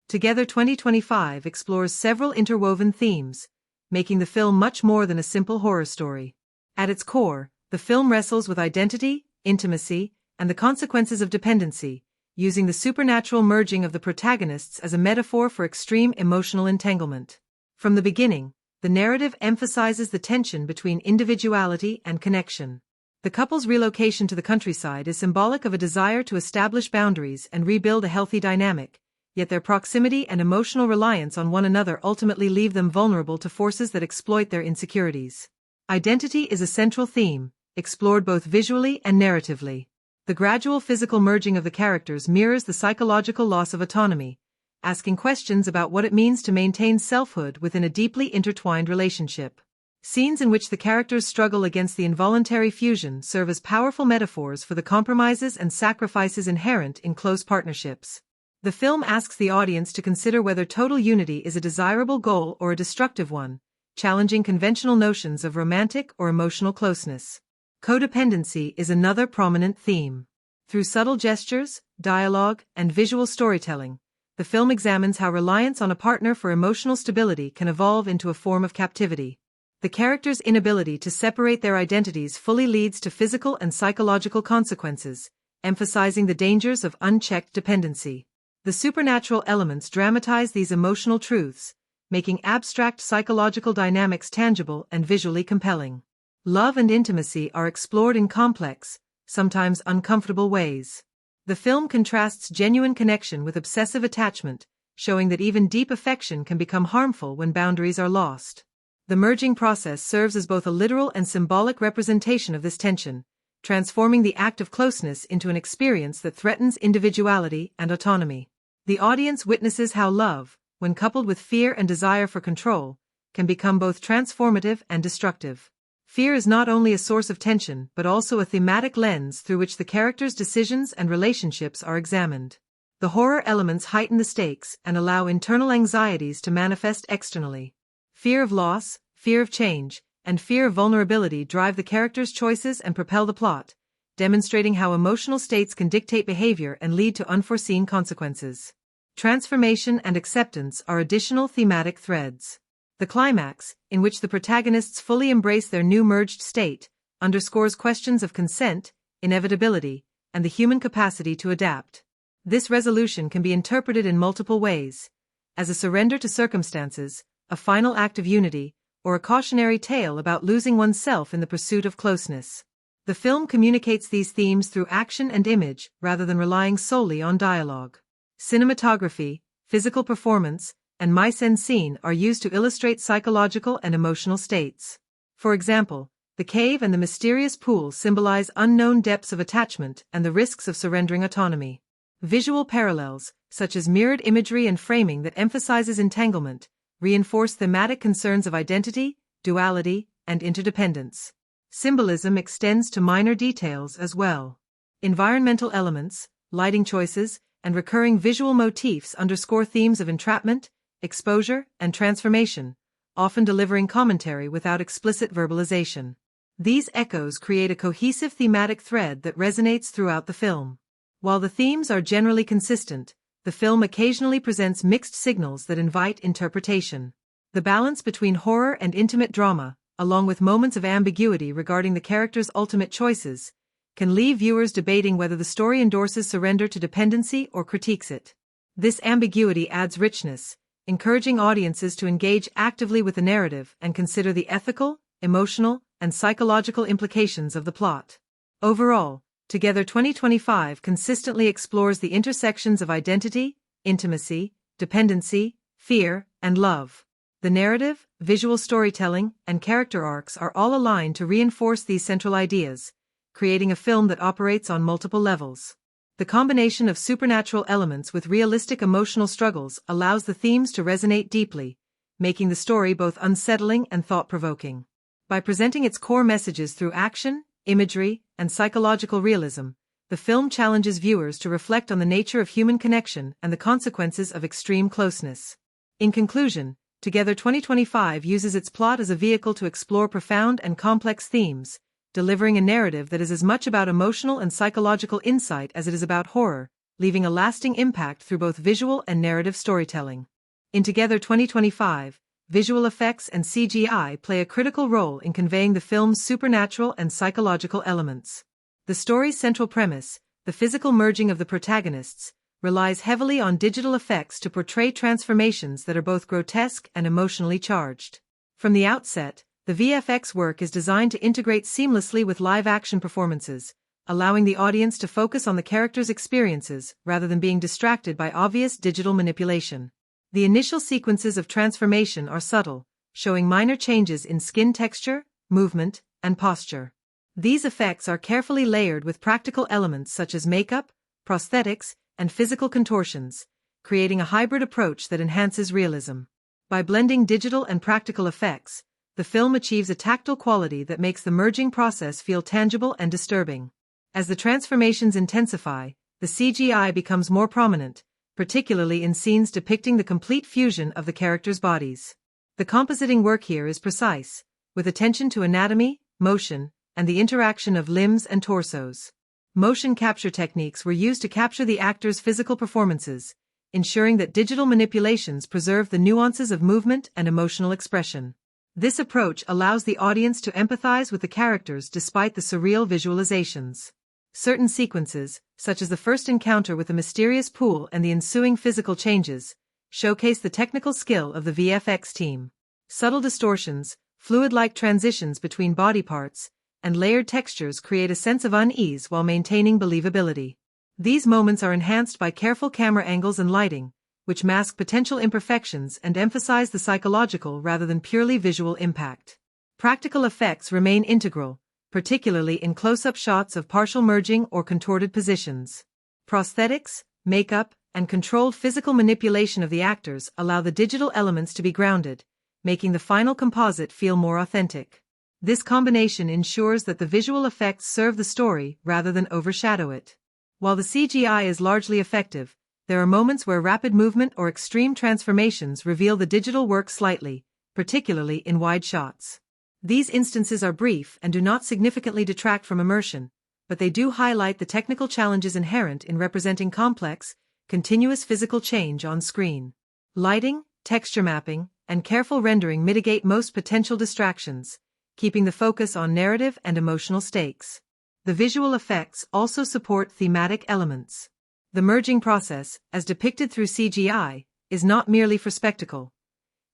Together 2025 explores several interwoven themes, making the film much more than a simple horror story. At its core, the film wrestles with identity, intimacy, and the consequences of dependency, using the supernatural merging of the protagonists as a metaphor for extreme emotional entanglement. From the beginning, the narrative emphasizes the tension between individuality and connection. The couple's relocation to the countryside is symbolic of a desire to establish boundaries and rebuild a healthy dynamic, yet their proximity and emotional reliance on one another ultimately leave them vulnerable to forces that exploit their insecurities. Identity is a central theme, explored both visually and narratively. The gradual physical merging of the characters mirrors the psychological loss of autonomy, asking questions about what it means to maintain selfhood within a deeply intertwined relationship. Scenes in which the characters struggle against the involuntary fusion serve as powerful metaphors for the compromises and sacrifices inherent in close partnerships. The film asks the audience to consider whether total unity is a desirable goal or a destructive one, challenging conventional notions of romantic or emotional closeness. Codependency is another prominent theme. Through subtle gestures, dialogue, and visual storytelling, the film examines how reliance on a partner for emotional stability can evolve into a form of captivity. The characters' inability to separate their identities fully leads to physical and psychological consequences, emphasizing the dangers of unchecked dependency. The supernatural elements dramatize these emotional truths, making abstract psychological dynamics tangible and visually compelling. Love and intimacy are explored in complex, sometimes uncomfortable ways. The film contrasts genuine connection with obsessive attachment, showing that even deep affection can become harmful when boundaries are lost. The merging process serves as both a literal and symbolic representation of this tension, transforming the act of closeness into an experience that threatens individuality and autonomy. The audience witnesses how love, when coupled with fear and desire for control, can become both transformative and destructive. Fear is not only a source of tension but also a thematic lens through which the characters' decisions and relationships are examined. The horror elements heighten the stakes and allow internal anxieties to manifest externally. Fear of loss, fear of change, and fear of vulnerability drive the characters' choices and propel the plot, demonstrating how emotional states can dictate behavior and lead to unforeseen consequences. Transformation and acceptance are additional thematic threads. The climax, in which the protagonists fully embrace their new merged state, underscores questions of consent, inevitability, and the human capacity to adapt. This resolution can be interpreted in multiple ways, as a surrender to circumstances, a final act of unity, or a cautionary tale about losing oneself in the pursuit of closeness. The film communicates these themes through action and image rather than relying solely on dialogue. Cinematography, physical performance, and mise-en-scene are used to illustrate psychological and emotional states. For example, the cave and the mysterious pool symbolize unknown depths of attachment and the risks of surrendering autonomy. Visual parallels, such as mirrored imagery and framing that emphasizes entanglement, reinforce thematic concerns of identity, duality, and interdependence. Symbolism extends to minor details as well. Environmental elements, lighting choices, and recurring visual motifs underscore themes of entrapment, exposure, and transformation, often delivering commentary without explicit verbalization. These echoes create a cohesive thematic thread that resonates throughout the film. While the themes are generally consistent, the film occasionally presents mixed signals that invite interpretation. The balance between horror and intimate drama, along with moments of ambiguity regarding the characters' ultimate choices, can leave viewers debating whether the story endorses surrender to dependency or critiques it. This ambiguity adds richness, encouraging audiences to engage actively with the narrative and consider the ethical, emotional, and psychological implications of the plot. Overall, Together 2025 consistently explores the intersections of identity, intimacy, dependency, fear, and love. The narrative, visual storytelling, and character arcs are all aligned to reinforce these central ideas, creating a film that operates on multiple levels. The combination of supernatural elements with realistic emotional struggles allows the themes to resonate deeply, making the story both unsettling and thought-provoking. By presenting its core messages through action, imagery, and psychological realism, the film challenges viewers to reflect on the nature of human connection and the consequences of extreme closeness. In conclusion, Together 2025 uses its plot as a vehicle to explore profound and complex themes, delivering a narrative that is as much about emotional and psychological insight as it is about horror, leaving a lasting impact through both visual and narrative storytelling. In Together 2025, visual effects and CGI play a critical role in conveying the film's supernatural and psychological elements. The story's central premise, the physical merging of the protagonists, relies heavily on digital effects to portray transformations that are both grotesque and emotionally charged. From the outset, the VFX work is designed to integrate seamlessly with live-action performances, allowing the audience to focus on the characters' experiences rather than being distracted by obvious digital manipulation. The initial sequences of transformation are subtle, showing minor changes in skin texture, movement, and posture. These effects are carefully layered with practical elements such as makeup, prosthetics, and physical contortions, creating a hybrid approach that enhances realism. By blending digital and practical effects, the film achieves a tactile quality that makes the merging process feel tangible and disturbing. As the transformations intensify, the CGI becomes more prominent, particularly in scenes depicting the complete fusion of the characters' bodies. The compositing work here is precise, with attention to anatomy, motion, and the interaction of limbs and torsos. Motion capture techniques were used to capture the actors' physical performances, ensuring that digital manipulations preserve the nuances of movement and emotional expression. This approach allows the audience to empathize with the characters despite the surreal visualizations. Certain sequences, such as the first encounter with the mysterious pool and the ensuing physical changes, showcase the technical skill of the VFX team. Subtle distortions, fluid-like transitions between body parts, and layered textures create a sense of unease while maintaining believability. These moments are enhanced by careful camera angles and lighting, which mask potential imperfections and emphasize the psychological rather than purely visual impact. Practical effects remain integral, particularly in close-up shots of partial merging or contorted positions. Prosthetics, makeup, and controlled physical manipulation of the actors allow the digital elements to be grounded, making the final composite feel more authentic. This combination ensures that the visual effects serve the story rather than overshadow it. While the CGI is largely effective, there are moments where rapid movement or extreme transformations reveal the digital work slightly, particularly in wide shots. These instances are brief and do not significantly detract from immersion, but they do highlight the technical challenges inherent in representing complex, continuous physical change on screen. Lighting, texture mapping, and careful rendering mitigate most potential distractions, keeping the focus on narrative and emotional stakes. The visual effects also support thematic elements. The merging process, as depicted through CGI, is not merely for spectacle.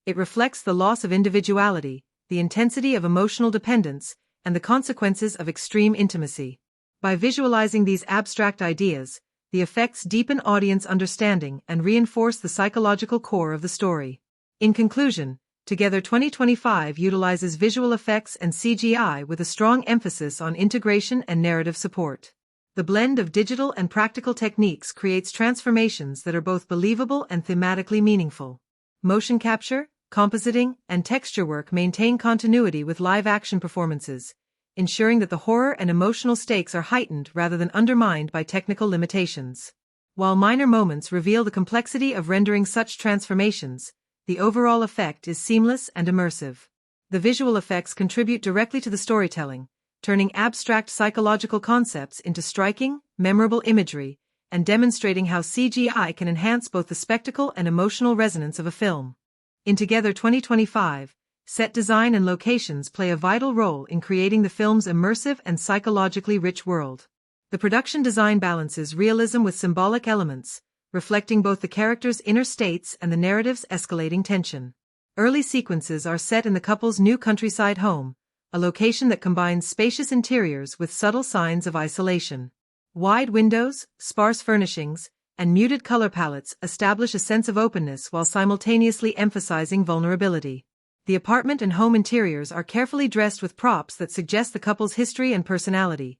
It reflects the loss of individuality, the intensity of emotional dependence, and the consequences of extreme intimacy. By visualizing these abstract ideas, the effects deepen audience understanding and reinforce the psychological core of the story. In conclusion, Together 2025 utilizes visual effects and CGI with a strong emphasis on integration and narrative support. The blend of digital and practical techniques creates transformations that are both believable and thematically meaningful. Motion capture, compositing, and texture work maintain continuity with live-action performances, ensuring that the horror and emotional stakes are heightened rather than undermined by technical limitations. While minor moments reveal the complexity of rendering such transformations, the overall effect is seamless and immersive. The visual effects contribute directly to the storytelling, turning abstract psychological concepts into striking, memorable imagery, and demonstrating how CGI can enhance both the spectacle and emotional resonance of a film. In Together 2025, set design and locations play a vital role in creating the film's immersive and psychologically rich world. The production design balances realism with symbolic elements, reflecting both the characters' inner states and the narrative's escalating tension. Early sequences are set in the couple's new countryside home, a location that combines spacious interiors with subtle signs of isolation. Wide windows, sparse furnishings, and muted color palettes establish a sense of openness while simultaneously emphasizing vulnerability. The apartment and home interiors are carefully dressed with props that suggest the couple's history and personality.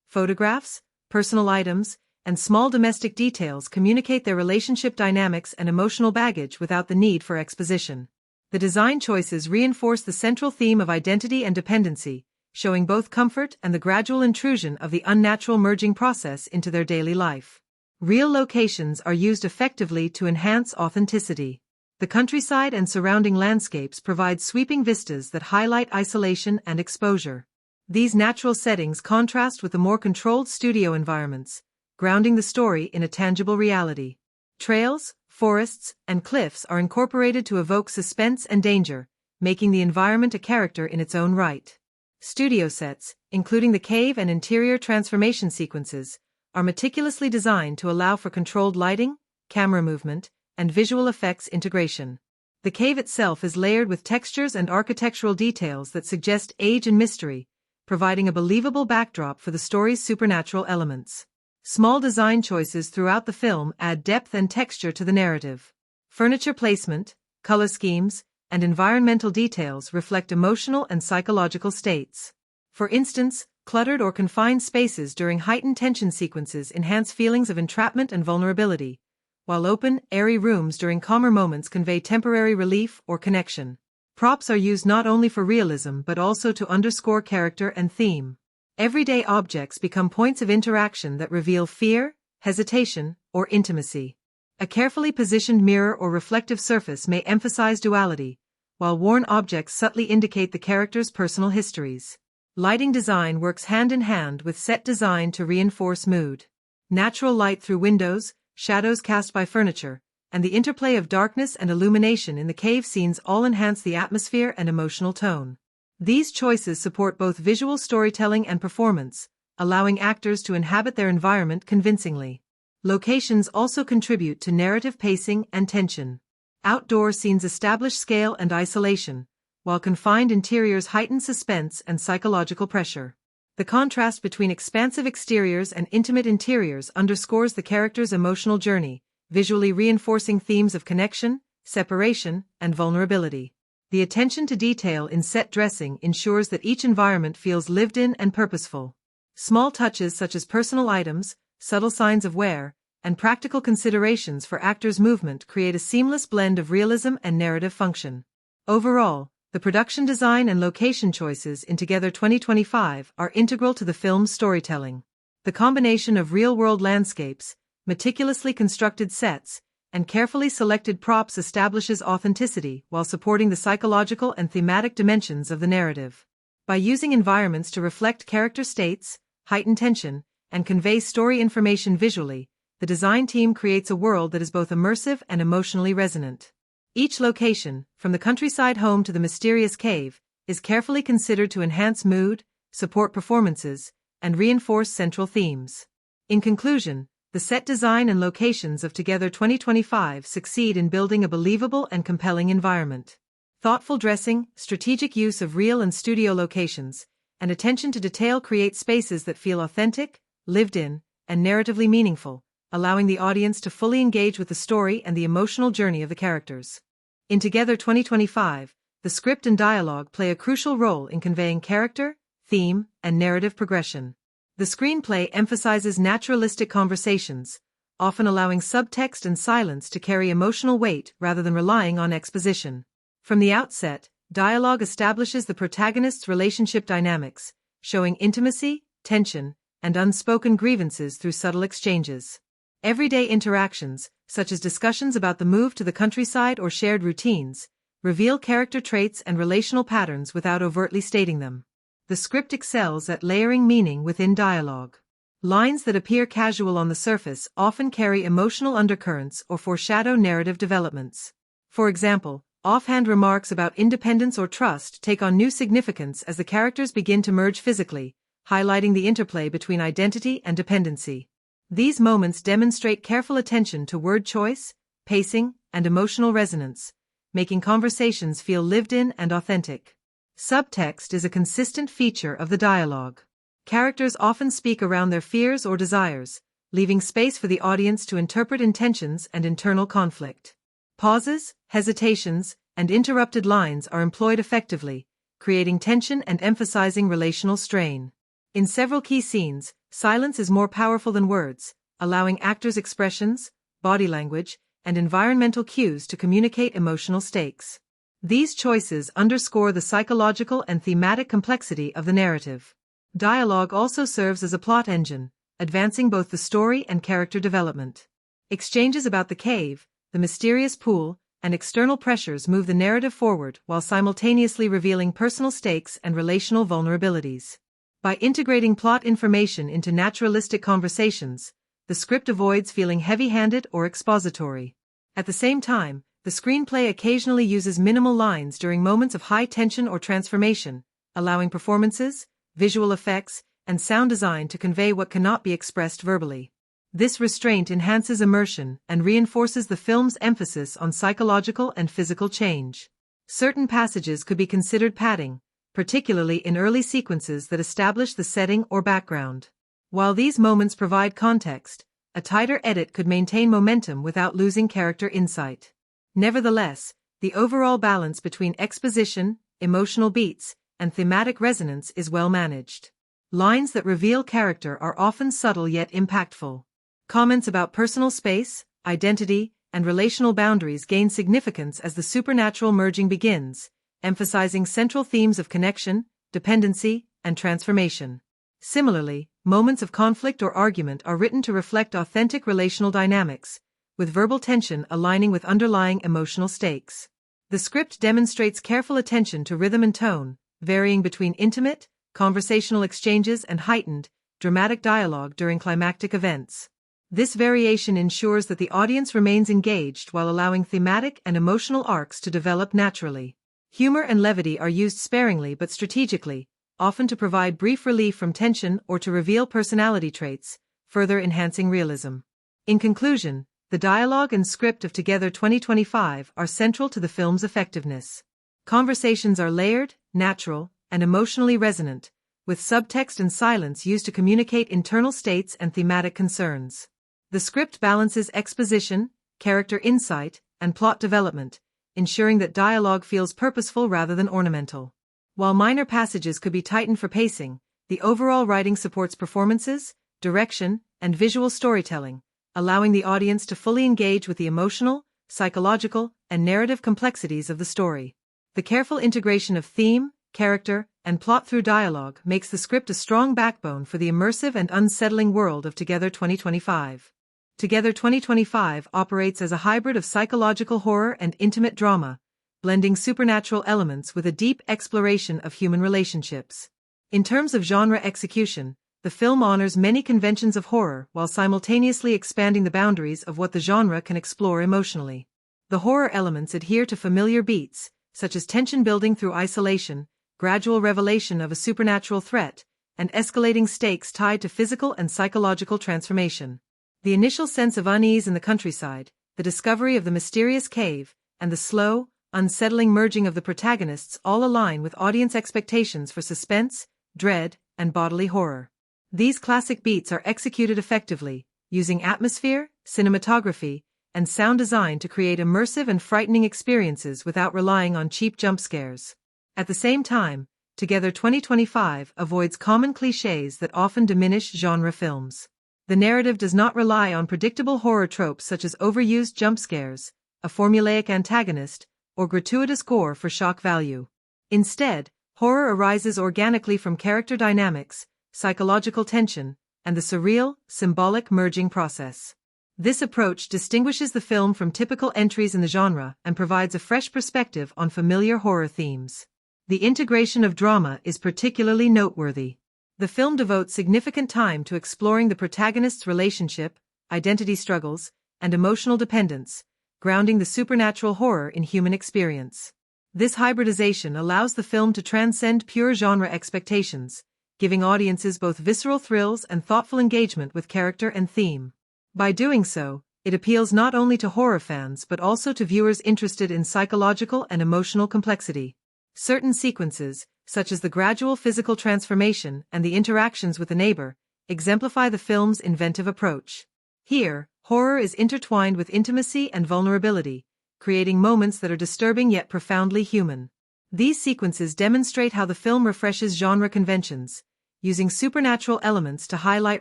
Photographs, personal items, and small domestic details communicate their relationship dynamics and emotional baggage without the need for exposition. The design choices reinforce the central theme of identity and dependency, showing both comfort and the gradual intrusion of the unnatural merging process into their daily life. Real locations are used effectively to enhance authenticity. The countryside and surrounding landscapes provide sweeping vistas that highlight isolation and exposure. These natural settings contrast with the more controlled studio environments, grounding the story in a tangible reality. Trails, forests, and cliffs are incorporated to evoke suspense and danger, making the environment a character in its own right. Studio sets, including the cave and interior transformation sequences, are meticulously designed to allow for controlled lighting, camera movement, and visual effects integration. The cave itself is layered with textures and architectural details that suggest age and mystery, providing a believable backdrop for the story's supernatural elements. Small design choices throughout the film add depth and texture to the narrative. Furniture placement, color schemes, and environmental details reflect emotional and psychological states. For instance, cluttered or confined spaces during heightened tension sequences enhance feelings of entrapment and vulnerability, while open, airy rooms during calmer moments convey temporary relief or connection. Props are used not only for realism but also to underscore character and theme. Everyday objects become points of interaction that reveal fear, hesitation, or intimacy. A carefully positioned mirror or reflective surface may emphasize duality, while worn objects subtly indicate the character's personal histories. Lighting design works hand in hand with set design to reinforce mood. Natural light through windows, shadows cast by furniture, and the interplay of darkness and illumination in the cave scenes all enhance the atmosphere and emotional tone. These choices support both visual storytelling and performance, allowing actors to inhabit their environment convincingly. Locations also contribute to narrative pacing and tension. Outdoor scenes establish scale and isolation, while confined interiors heighten suspense and psychological pressure. The contrast between expansive exteriors and intimate interiors underscores the character's emotional journey, visually reinforcing themes of connection, separation, and vulnerability. The attention to detail in set dressing ensures that each environment feels lived in and purposeful. Small touches such as personal items, subtle signs of wear, and practical considerations for actors' movement create a seamless blend of realism and narrative function. Overall, the production design and location choices in Together 2025 are integral to the film's storytelling. The combination of real-world landscapes, meticulously constructed sets, and carefully selected props establishes authenticity while supporting the psychological and thematic dimensions of the narrative. By using environments to reflect character states, heighten tension, and convey story information visually, the design team creates a world that is both immersive and emotionally resonant. Each location, from the countryside home to the mysterious cave, is carefully considered to enhance mood, support performances, and reinforce central themes. In conclusion, the set design and locations of Together 2025 succeed in building a believable and compelling environment. Thoughtful dressing, strategic use of real and studio locations, and attention to detail create spaces that feel authentic, lived in, and narratively meaningful, allowing the audience to fully engage with the story and the emotional journey of the characters. In Together 2025, the script and dialogue play a crucial role in conveying character, theme, and narrative progression. The screenplay emphasizes naturalistic conversations, often allowing subtext and silence to carry emotional weight rather than relying on exposition. From the outset, dialogue establishes the protagonist's relationship dynamics, showing intimacy, tension, and unspoken grievances through subtle exchanges. Everyday interactions, such as discussions about the move to the countryside or shared routines, reveal character traits and relational patterns without overtly stating them. The script excels at layering meaning within dialogue. Lines that appear casual on the surface often carry emotional undercurrents or foreshadow narrative developments. For example, offhand remarks about independence or trust take on new significance as the characters begin to merge physically, highlighting the interplay between identity and dependency. These moments demonstrate careful attention to word choice, pacing, and emotional resonance, making conversations feel lived in and authentic. Subtext is a consistent feature of the dialogue. Characters often speak around their fears or desires, leaving space for the audience to interpret intentions and internal conflict. Pauses, hesitations, and interrupted lines are employed effectively, creating tension and emphasizing relational strain. In several key scenes, silence is more powerful than words, allowing actors' expressions, body language, and environmental cues to communicate emotional stakes. These choices underscore the psychological and thematic complexity of the narrative. Dialogue also serves as a plot engine, advancing both the story and character development. Exchanges about the cave, the mysterious pool, and external pressures move the narrative forward while simultaneously revealing personal stakes and relational vulnerabilities. By integrating plot information into naturalistic conversations, the script avoids feeling heavy-handed or expository. At the same time, the screenplay occasionally uses minimal lines during moments of high tension or transformation, allowing performances, visual effects, and sound design to convey what cannot be expressed verbally. This restraint enhances immersion and reinforces the film's emphasis on psychological and physical change. Certain passages could be considered padding, particularly in early sequences that establish the setting or background. While these moments provide context, a tighter edit could maintain momentum without losing character insight. Nevertheless, the overall balance between exposition, emotional beats, and thematic resonance is well managed. Lines that reveal character are often subtle yet impactful. Comments about personal space, identity, and relational boundaries gain significance as the supernatural merging begins, emphasizing central themes of connection, dependency, and transformation. Similarly, moments of conflict or argument are written to reflect authentic relational dynamics, with verbal tension aligning with underlying emotional stakes. The script demonstrates careful attention to rhythm and tone, varying between intimate, conversational exchanges and heightened, dramatic dialogue during climactic events. This variation ensures that the audience remains engaged while allowing thematic and emotional arcs to develop naturally. Humor and levity are used sparingly but strategically, often to provide brief relief from tension or to reveal personality traits, further enhancing realism. In conclusion, the dialogue and script of Together 2025 are central to the film's effectiveness. Conversations are layered, natural, and emotionally resonant, with subtext and silence used to communicate internal states and thematic concerns. The script balances exposition, character insight, and plot development, ensuring that dialogue feels purposeful rather than ornamental. While minor passages could be tightened for pacing, the overall writing supports performances, direction, and visual storytelling, allowing the audience to fully engage with the emotional, psychological, and narrative complexities of the story. The careful integration of theme, character, and plot through dialogue makes the script a strong backbone for the immersive and unsettling world of Together 2025. Together 2025 operates as a hybrid of psychological horror and intimate drama, blending supernatural elements with a deep exploration of human relationships. In terms of genre execution, the film honors many conventions of horror while simultaneously expanding the boundaries of what the genre can explore emotionally. The horror elements adhere to familiar beats, such as tension building through isolation, gradual revelation of a supernatural threat, and escalating stakes tied to physical and psychological transformation. The initial sense of unease in the countryside, the discovery of the mysterious cave, and the slow, unsettling merging of the protagonists all align with audience expectations for suspense, dread, and bodily horror. These classic beats are executed effectively, using atmosphere, cinematography, and sound design to create immersive and frightening experiences without relying on cheap jump scares. At the same time, Together 2025 avoids common clichés that often diminish genre films. The narrative does not rely on predictable horror tropes such as overused jump scares, a formulaic antagonist, or gratuitous gore for shock value. Instead, horror arises organically from character dynamics, psychological tension, and the surreal, symbolic merging process. This approach distinguishes the film from typical entries in the genre and provides a fresh perspective on familiar horror themes. The integration of drama is particularly noteworthy. The film devotes significant time to exploring the protagonist's relationship, identity struggles, and emotional dependence, grounding the supernatural horror in human experience. This hybridization allows the film to transcend pure genre expectations, giving audiences both visceral thrills and thoughtful engagement with character and theme. By doing so, it appeals not only to horror fans but also to viewers interested in psychological and emotional complexity. Certain sequences, such as the gradual physical transformation and the interactions with the neighbor, exemplify the film's inventive approach. Here, horror is intertwined with intimacy and vulnerability, creating moments that are disturbing yet profoundly human. These sequences demonstrate how the film refreshes genre conventions, using supernatural elements to highlight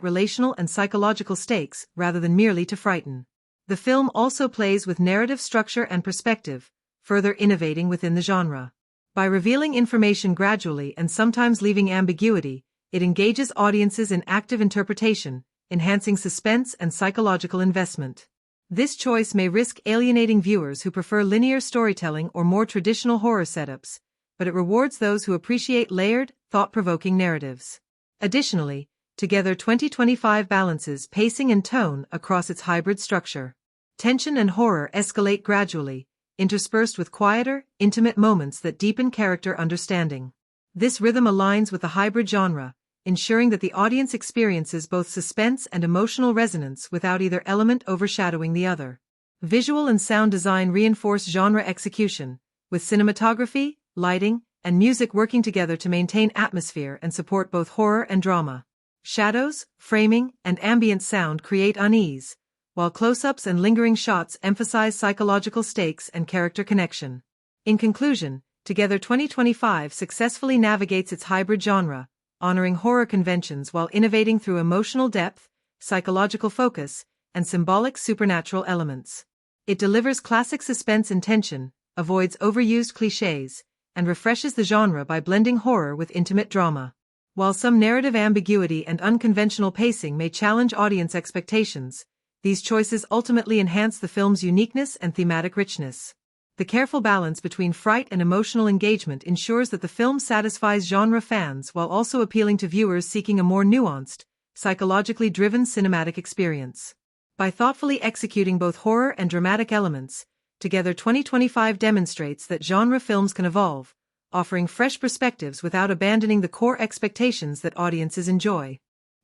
relational and psychological stakes rather than merely to frighten. The film also plays with narrative structure and perspective, further innovating within the genre. By revealing information gradually and sometimes leaving ambiguity, it engages audiences in active interpretation, enhancing suspense and psychological investment. This choice may risk alienating viewers who prefer linear storytelling or more traditional horror setups, but it rewards those who appreciate layered, thought-provoking narratives. Additionally, Together 2025 balances pacing and tone across its hybrid structure. Tension and horror escalate gradually, interspersed with quieter, intimate moments that deepen character understanding. This rhythm aligns with the hybrid genre, ensuring that the audience experiences both suspense and emotional resonance without either element overshadowing the other. Visual and sound design reinforce genre execution, with cinematography, lighting, and music working together to maintain atmosphere and support both horror and drama. Shadows, framing, and ambient sound create unease, while close-ups and lingering shots emphasize psychological stakes and character connection. In conclusion, Together 2025 successfully navigates its hybrid genre, honoring horror conventions while innovating through emotional depth, psychological focus, and symbolic supernatural elements. It delivers classic suspense and tension, avoids overused clichés, and refreshes the genre by blending horror with intimate drama. While some narrative ambiguity and unconventional pacing may challenge audience expectations, these choices ultimately enhance the film's uniqueness and thematic richness. The careful balance between fright and emotional engagement ensures that the film satisfies genre fans while also appealing to viewers seeking a more nuanced, psychologically driven cinematic experience. By thoughtfully executing both horror and dramatic elements, Together 2025 demonstrates that genre films can evolve, offering fresh perspectives without abandoning the core expectations that audiences enjoy.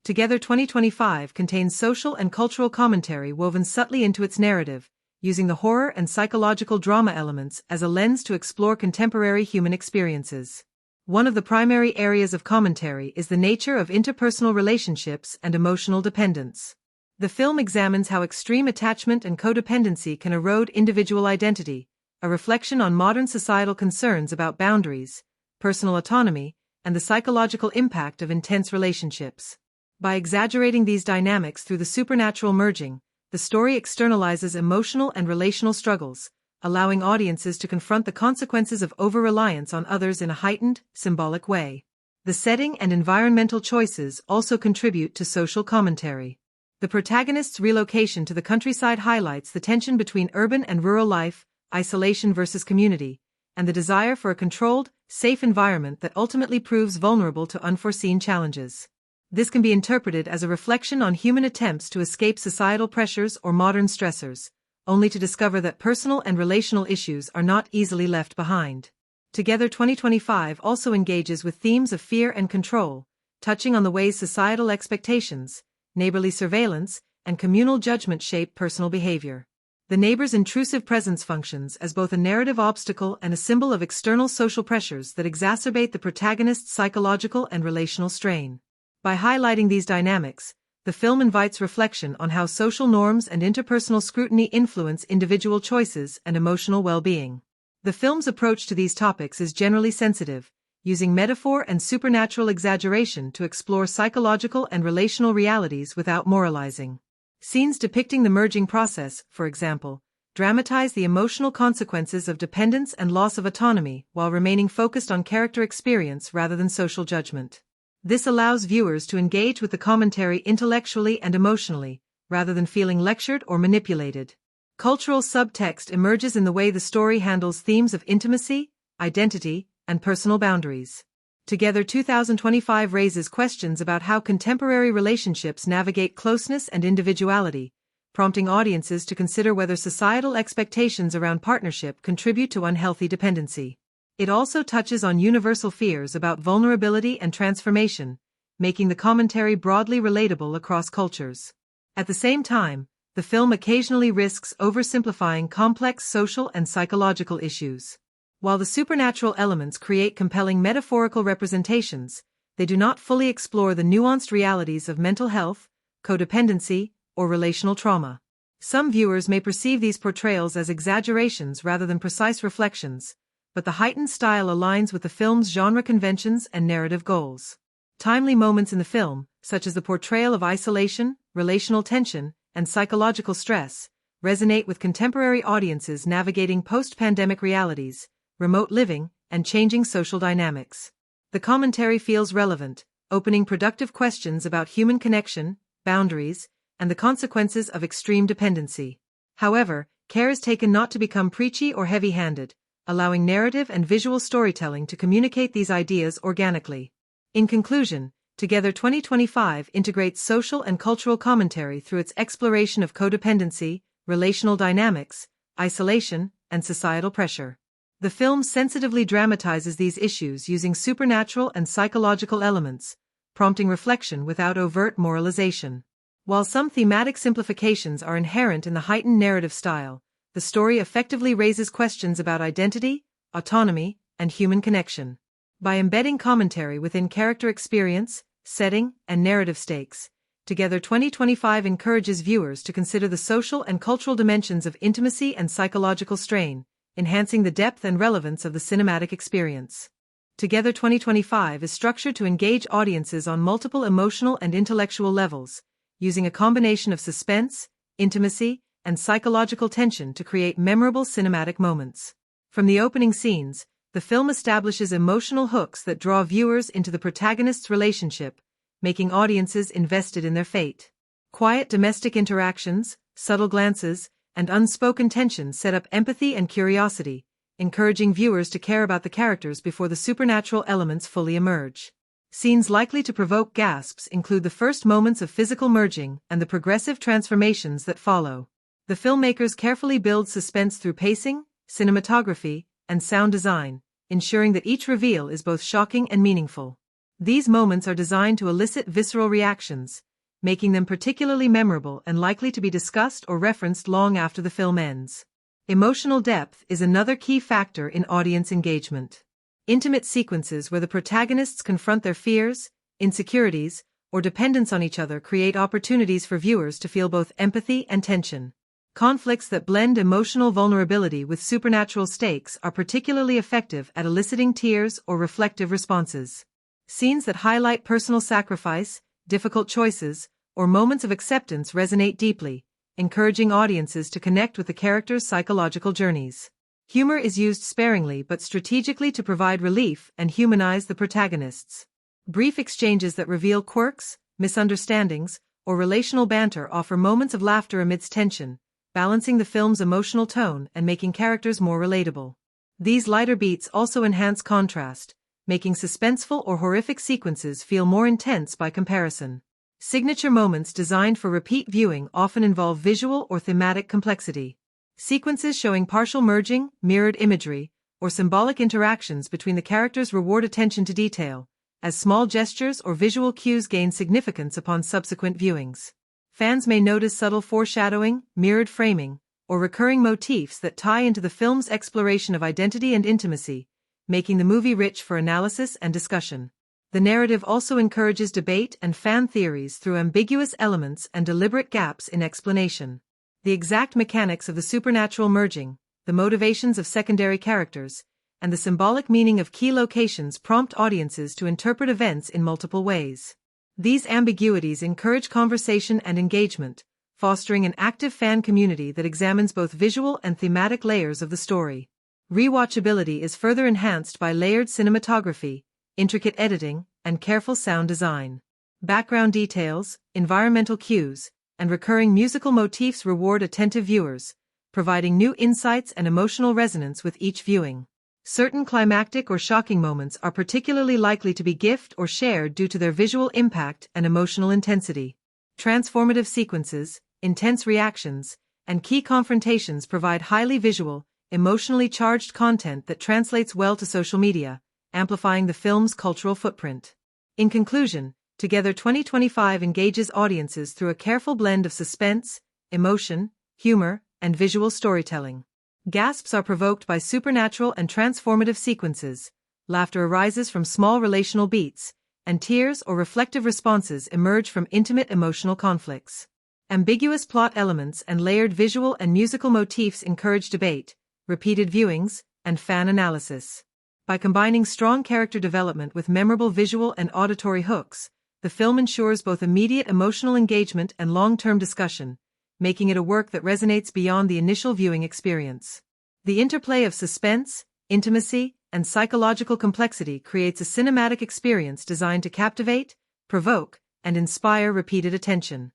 Together 2025 contains social and cultural commentary woven subtly into its narrative, using the horror and psychological drama elements as a lens to explore contemporary human experiences. One of the primary areas of commentary is the nature of interpersonal relationships and emotional dependence. The film examines how extreme attachment and codependency can erode individual identity, a reflection on modern societal concerns about boundaries, personal autonomy, and the psychological impact of intense relationships. By exaggerating these dynamics through the supernatural merging, the story externalizes emotional and relational struggles, allowing audiences to confront the consequences of over-reliance on others in a heightened, symbolic way. The setting and environmental choices also contribute to social commentary. The protagonist's relocation to the countryside highlights the tension between urban and rural life, isolation versus community, and the desire for a controlled, safe environment that ultimately proves vulnerable to unforeseen challenges. This can be interpreted as a reflection on human attempts to escape societal pressures or modern stressors, only to discover that personal and relational issues are not easily left behind. Together 2025 also engages with themes of fear and control, touching on the ways societal expectations, neighborly surveillance, and communal judgment shape personal behavior. The neighbor's intrusive presence functions as both a narrative obstacle and a symbol of external social pressures that exacerbate the protagonist's psychological and relational strain. By highlighting these dynamics, the film invites reflection on how social norms and interpersonal scrutiny influence individual choices and emotional well-being. The film's approach to these topics is generally sensitive, using metaphor and supernatural exaggeration to explore psychological and relational realities without moralizing. Scenes depicting the merging process, for example, dramatize the emotional consequences of dependence and loss of autonomy while remaining focused on character experience rather than social judgment. This allows viewers to engage with the commentary intellectually and emotionally, rather than feeling lectured or manipulated. Cultural subtext emerges in the way the story handles themes of intimacy, identity, and personal boundaries. Together 2025 raises questions about how contemporary relationships navigate closeness and individuality, prompting audiences to consider whether societal expectations around partnership contribute to unhealthy dependency. It also touches on universal fears about vulnerability and transformation, making the commentary broadly relatable across cultures. At the same time, the film occasionally risks oversimplifying complex social and psychological issues. While the supernatural elements create compelling metaphorical representations, they do not fully explore the nuanced realities of mental health, codependency, or relational trauma. Some viewers may perceive these portrayals as exaggerations rather than precise reflections, but the heightened style aligns with the film's genre conventions and narrative goals. Timely moments in the film, such as the portrayal of isolation, relational tension, and psychological stress, resonate with contemporary audiences navigating post-pandemic realities, remote living, and changing social dynamics. The commentary feels relevant, opening productive questions about human connection, boundaries, and the consequences of extreme dependency. However, care is taken not to become preachy or heavy-handed, allowing narrative and visual storytelling to communicate these ideas organically. In conclusion, Together 2025 integrates social and cultural commentary through its exploration of codependency, relational dynamics, isolation, and societal pressure. The film sensitively dramatizes these issues using supernatural and psychological elements, prompting reflection without overt moralization. While some thematic simplifications are inherent in the heightened narrative style, the story effectively raises questions about identity, autonomy, and human connection. By embedding commentary within character experience, setting, and narrative stakes, Together 2025 encourages viewers to consider the social and cultural dimensions of intimacy and psychological strain, enhancing the depth and relevance of the cinematic experience. Together 2025 is structured to engage audiences on multiple emotional and intellectual levels, using a combination of suspense, intimacy, and psychological tension to create memorable cinematic moments. From the opening scenes, the film establishes emotional hooks that draw viewers into the protagonist's relationship, making audiences invested in their fate. Quiet domestic interactions, subtle glances, and unspoken tension set up empathy and curiosity, encouraging viewers to care about the characters before the supernatural elements fully emerge. Scenes likely to provoke gasps include the first moments of physical merging and the progressive transformations that follow. The filmmakers carefully build suspense through pacing, cinematography, and sound design, ensuring that each reveal is both shocking and meaningful. These moments are designed to elicit visceral reactions, making them particularly memorable and likely to be discussed or referenced long after the film ends. Emotional depth is another key factor in audience engagement. Intimate sequences where the protagonists confront their fears, insecurities, or dependence on each other create opportunities for viewers to feel both empathy and tension. Conflicts that blend emotional vulnerability with supernatural stakes are particularly effective at eliciting tears or reflective responses. Scenes that highlight personal sacrifice, difficult choices, or moments of acceptance resonate deeply, encouraging audiences to connect with the characters' psychological journeys. Humor is used sparingly but strategically to provide relief and humanize the protagonists. Brief exchanges that reveal quirks, misunderstandings, or relational banter offer moments of laughter amidst tension, balancing the film's emotional tone and making characters more relatable. These lighter beats also enhance contrast, making suspenseful or horrific sequences feel more intense by comparison. Signature moments designed for repeat viewing often involve visual or thematic complexity. Sequences showing partial merging, mirrored imagery, or symbolic interactions between the characters reward attention to detail, as small gestures or visual cues gain significance upon subsequent viewings. Fans may notice subtle foreshadowing, mirrored framing, or recurring motifs that tie into the film's exploration of identity and intimacy, making the movie rich for analysis and discussion. The narrative also encourages debate and fan theories through ambiguous elements and deliberate gaps in explanation. The exact mechanics of the supernatural merging, the motivations of secondary characters, and the symbolic meaning of key locations prompt audiences to interpret events in multiple ways. These ambiguities encourage conversation and engagement, fostering an active fan community that examines both visual and thematic layers of the story. Rewatchability is further enhanced by layered cinematography, intricate editing, and careful sound design. Background details, environmental cues, and recurring musical motifs reward attentive viewers, providing new insights and emotional resonance with each viewing. Certain climactic or shocking moments are particularly likely to be gifted or shared due to their visual impact and emotional intensity. Transformative sequences, intense reactions, and key confrontations provide highly visual, emotionally charged content that translates well to social media, amplifying the film's cultural footprint. In conclusion, Together 2025 engages audiences through a careful blend of suspense, emotion, humor, and visual storytelling. Gasps are provoked by supernatural and transformative sequences, laughter arises from small relational beats, and tears or reflective responses emerge from intimate emotional conflicts. Ambiguous plot elements and layered visual and musical motifs encourage debate, repeated viewings, and fan analysis. By combining strong character development with memorable visual and auditory hooks, the film ensures both immediate emotional engagement and long-term discussion, making it a work that resonates beyond the initial viewing experience. The interplay of suspense, intimacy, and psychological complexity creates a cinematic experience designed to captivate, provoke, and inspire repeated attention.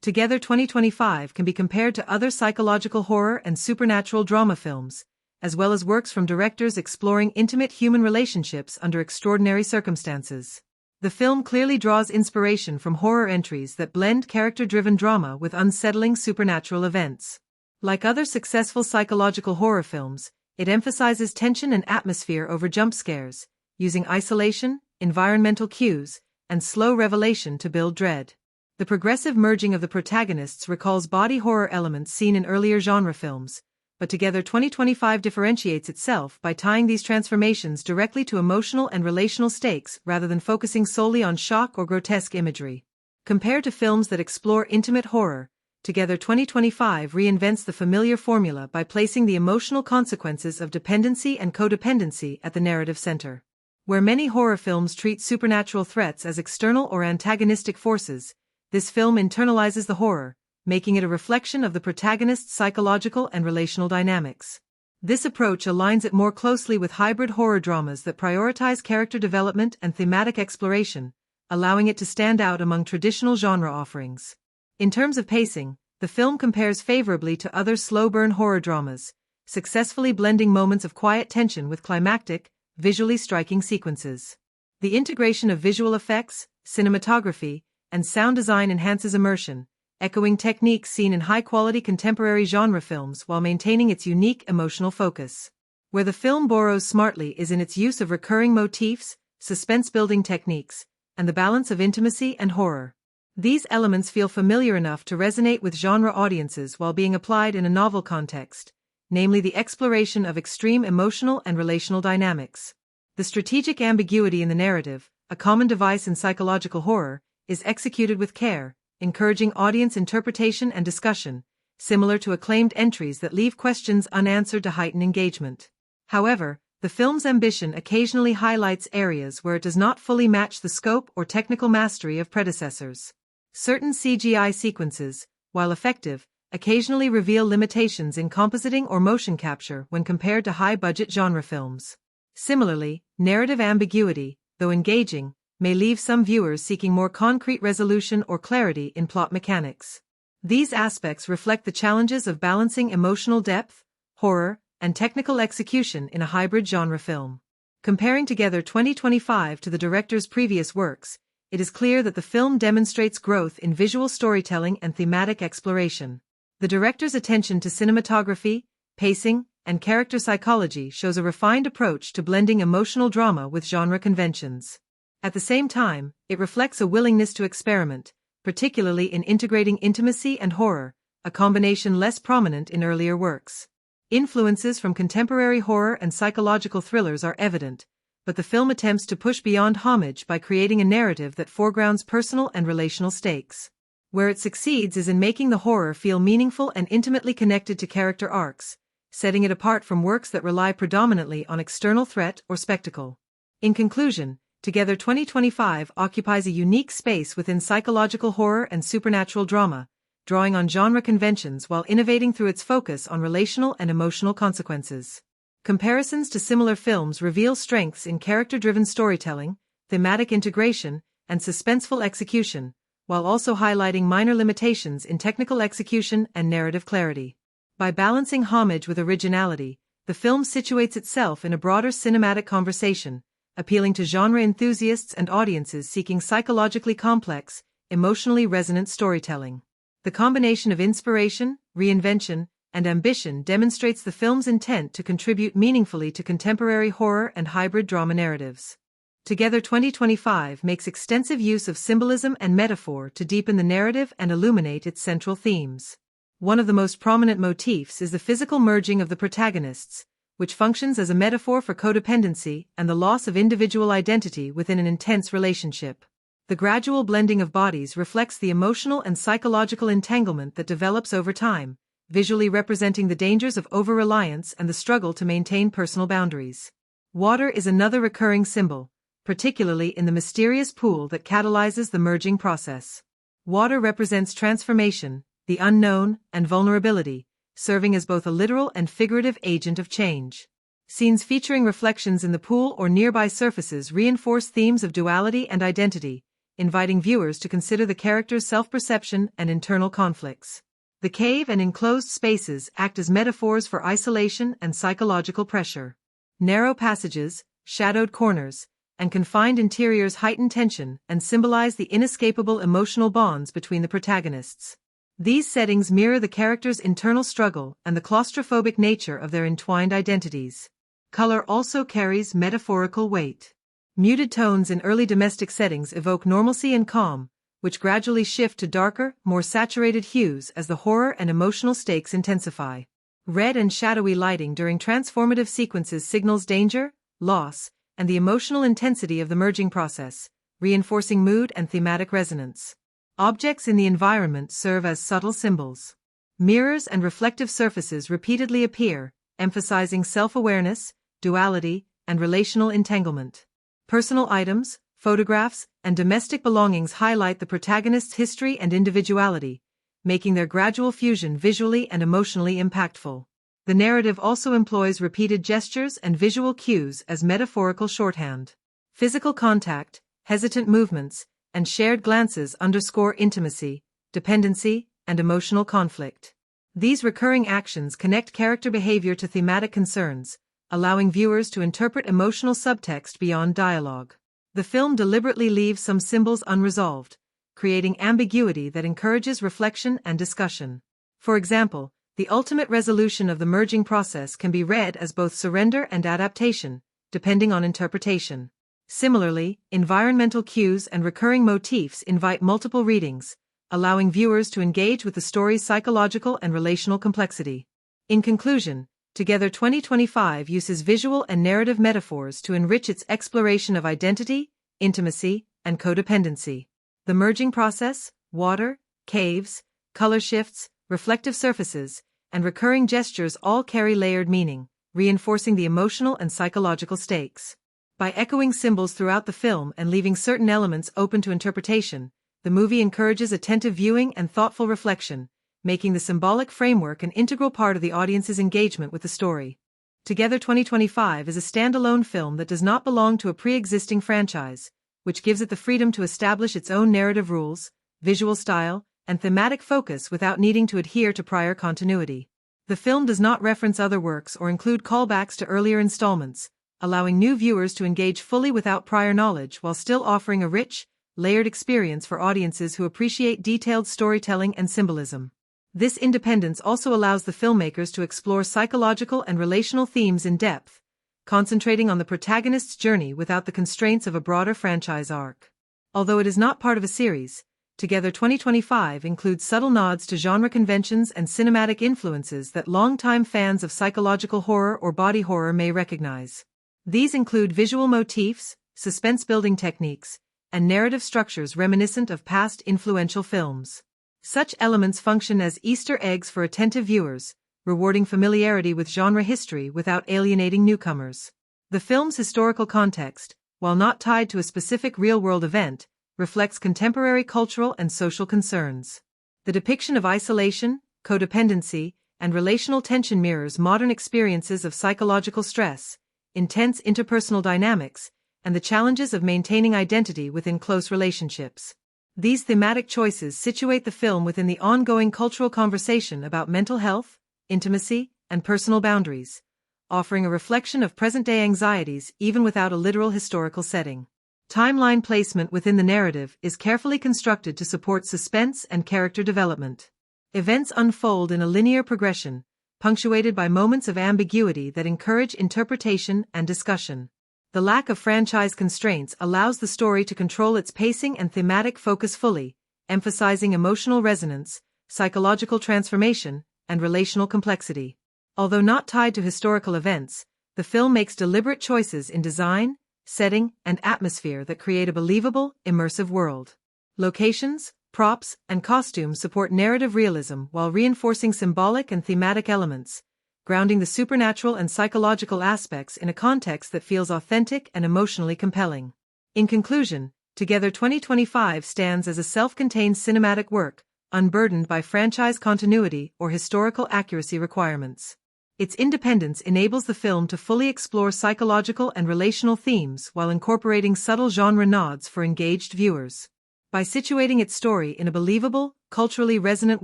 Together 2025 can be compared to other psychological horror and supernatural drama films, as well as works from directors exploring intimate human relationships under extraordinary circumstances. The film clearly draws inspiration from horror entries that blend character-driven drama with unsettling supernatural events. Like other successful psychological horror films, it emphasizes tension and atmosphere over jump scares, using isolation, environmental cues, and slow revelation to build dread. The progressive merging of the protagonists recalls body horror elements seen in earlier genre films, but Together 2025 differentiates itself by tying these transformations directly to emotional and relational stakes rather than focusing solely on shock or grotesque imagery. Compared to films that explore intimate horror, Together 2025 reinvents the familiar formula by placing the emotional consequences of dependency and codependency at the narrative center. Where many horror films treat supernatural threats as external or antagonistic forces, this film internalizes the horror, making it a reflection of the protagonist's psychological and relational dynamics. This approach aligns it more closely with hybrid horror dramas that prioritize character development and thematic exploration, allowing it to stand out among traditional genre offerings. In terms of pacing, the film compares favorably to other slow-burn horror dramas, successfully blending moments of quiet tension with climactic, visually striking sequences. The integration of visual effects, cinematography, and sound design enhances immersion, echoing techniques seen in high-quality contemporary genre films while maintaining its unique emotional focus. Where the film borrows smartly is in its use of recurring motifs, suspense-building techniques, and the balance of intimacy and horror. These elements feel familiar enough to resonate with genre audiences while being applied in a novel context, namely the exploration of extreme emotional and relational dynamics. The strategic ambiguity in the narrative, a common device in psychological horror, is executed with care, encouraging audience interpretation and discussion, similar to acclaimed entries that leave questions unanswered to heighten engagement. However, the film's ambition occasionally highlights areas where it does not fully match the scope or technical mastery of predecessors. Certain CGI sequences, while effective, occasionally reveal limitations in compositing or motion capture when compared to high-budget genre films. Similarly, narrative ambiguity, though engaging, may leave some viewers seeking more concrete resolution or clarity in plot mechanics. These aspects reflect the challenges of balancing emotional depth, horror, and technical execution in a hybrid genre film. Comparing Together 2025 to the director's previous works, it is clear that the film demonstrates growth in visual storytelling and thematic exploration. The director's attention to cinematography, pacing, and character psychology shows a refined approach to blending emotional drama with genre conventions. At the same time, it reflects a willingness to experiment, particularly in integrating intimacy and horror, a combination less prominent in earlier works. Influences from contemporary horror and psychological thrillers are evident, but the film attempts to push beyond homage by creating a narrative that foregrounds personal and relational stakes. Where it succeeds is in making the horror feel meaningful and intimately connected to character arcs, setting it apart from works that rely predominantly on external threat or spectacle. In conclusion, Together 2025 occupies a unique space within psychological horror and supernatural drama, drawing on genre conventions while innovating through its focus on relational and emotional consequences. Comparisons to similar films reveal strengths in character-driven storytelling, thematic integration, and suspenseful execution, while also highlighting minor limitations in technical execution and narrative clarity. By balancing homage with originality, the film situates itself in a broader cinematic conversation, appealing to genre enthusiasts and audiences seeking psychologically complex, emotionally resonant storytelling. The combination of inspiration, reinvention, and ambition demonstrates the film's intent to contribute meaningfully to contemporary horror and hybrid drama narratives. Together 2025 makes extensive use of symbolism and metaphor to deepen the narrative and illuminate its central themes. One of the most prominent motifs is the physical merging of the protagonists, which functions as a metaphor for codependency and the loss of individual identity within an intense relationship. The gradual blending of bodies reflects the emotional and psychological entanglement that develops over time, visually representing the dangers of over-reliance and the struggle to maintain personal boundaries. Water is another recurring symbol, particularly in the mysterious pool that catalyzes the merging process. Water represents transformation, the unknown, and vulnerability, serving as both a literal and figurative agent of change. Scenes featuring reflections in the pool or nearby surfaces reinforce themes of duality and identity, inviting viewers to consider the character's self-perception and internal conflicts. The cave and enclosed spaces act as metaphors for isolation and psychological pressure. Narrow passages, shadowed corners, and confined interiors heighten tension and symbolize the inescapable emotional bonds between the protagonists. These settings mirror the characters' internal struggle and the claustrophobic nature of their entwined identities. Color also carries metaphorical weight. Muted tones in early domestic settings evoke normalcy and calm, which gradually shift to darker, more saturated hues as the horror and emotional stakes intensify. Red and shadowy lighting during transformative sequences signals danger, loss, and the emotional intensity of the merging process, reinforcing mood and thematic resonance. Objects in the environment serve as subtle symbols. Mirrors and reflective surfaces repeatedly appear, emphasizing self-awareness, duality, and relational entanglement. Personal items, photographs, and domestic belongings highlight the protagonist's history and individuality, making their gradual fusion visually and emotionally impactful. The narrative also employs repeated gestures and visual cues as metaphorical shorthand. Physical contact, hesitant movements, and shared glances underscore intimacy, dependency, and emotional conflict. These recurring actions connect character behavior to thematic concerns, allowing viewers to interpret emotional subtext beyond dialogue. The film deliberately leaves some symbols unresolved, creating ambiguity that encourages reflection and discussion. For example, the ultimate resolution of the merging process can be read as both surrender and adaptation, depending on interpretation. Similarly, environmental cues and recurring motifs invite multiple readings, allowing viewers to engage with the story's psychological and relational complexity. In conclusion, Together 2025 uses visual and narrative metaphors to enrich its exploration of identity, intimacy, and codependency. The merging process, water, caves, color shifts, reflective surfaces, and recurring gestures all carry layered meaning, reinforcing the emotional and psychological stakes. By echoing symbols throughout the film and leaving certain elements open to interpretation, the movie encourages attentive viewing and thoughtful reflection, making the symbolic framework an integral part of the audience's engagement with the story. Together 2025 is a standalone film that does not belong to a pre-existing franchise, which gives it the freedom to establish its own narrative rules, visual style, and thematic focus without needing to adhere to prior continuity. The film does not reference other works or include callbacks to earlier installments, allowing new viewers to engage fully without prior knowledge while still offering a rich, layered experience for audiences who appreciate detailed storytelling and symbolism. This independence also allows the filmmakers to explore psychological and relational themes in depth, concentrating on the protagonist's journey without the constraints of a broader franchise arc. Although it is not part of a series, Together 2025 includes subtle nods to genre conventions and cinematic influences that longtime fans of psychological horror or body horror may recognize. These include visual motifs, suspense-building techniques, and narrative structures reminiscent of past influential films. Such elements function as Easter eggs for attentive viewers, rewarding familiarity with genre history without alienating newcomers. The film's historical context, while not tied to a specific real-world event, reflects contemporary cultural and social concerns. The depiction of isolation, codependency, and relational tension mirrors modern experiences of psychological stress, intense interpersonal dynamics, and the challenges of maintaining identity within close relationships. These thematic choices situate the film within the ongoing cultural conversation about mental health, intimacy, and personal boundaries, offering a reflection of present-day anxieties even without a literal historical setting. Timeline placement within the narrative is carefully constructed to support suspense and character development. Events unfold in a linear progression, punctuated by moments of ambiguity that encourage interpretation and discussion. The lack of franchise constraints allows the story to control its pacing and thematic focus fully, emphasizing emotional resonance, psychological transformation, and relational complexity. Although not tied to historical events, the film makes deliberate choices in design, setting, and atmosphere that create a believable, immersive world. Locations, props, and costumes support narrative realism while reinforcing symbolic and thematic elements, grounding the supernatural and psychological aspects in a context that feels authentic and emotionally compelling. In conclusion, Together 2025 stands as a self-contained cinematic work, unburdened by franchise continuity or historical accuracy requirements. Its independence enables the film to fully explore psychological and relational themes while incorporating subtle genre nods for engaged viewers. By situating its story in a believable, culturally resonant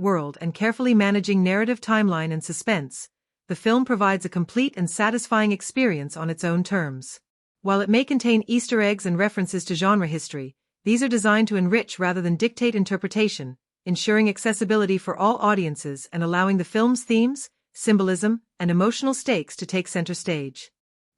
world and carefully managing narrative timeline and suspense, the film provides a complete and satisfying experience on its own terms. While it may contain Easter eggs and references to genre history, these are designed to enrich rather than dictate interpretation, ensuring accessibility for all audiences and allowing the film's themes, symbolism, and emotional stakes to take center stage.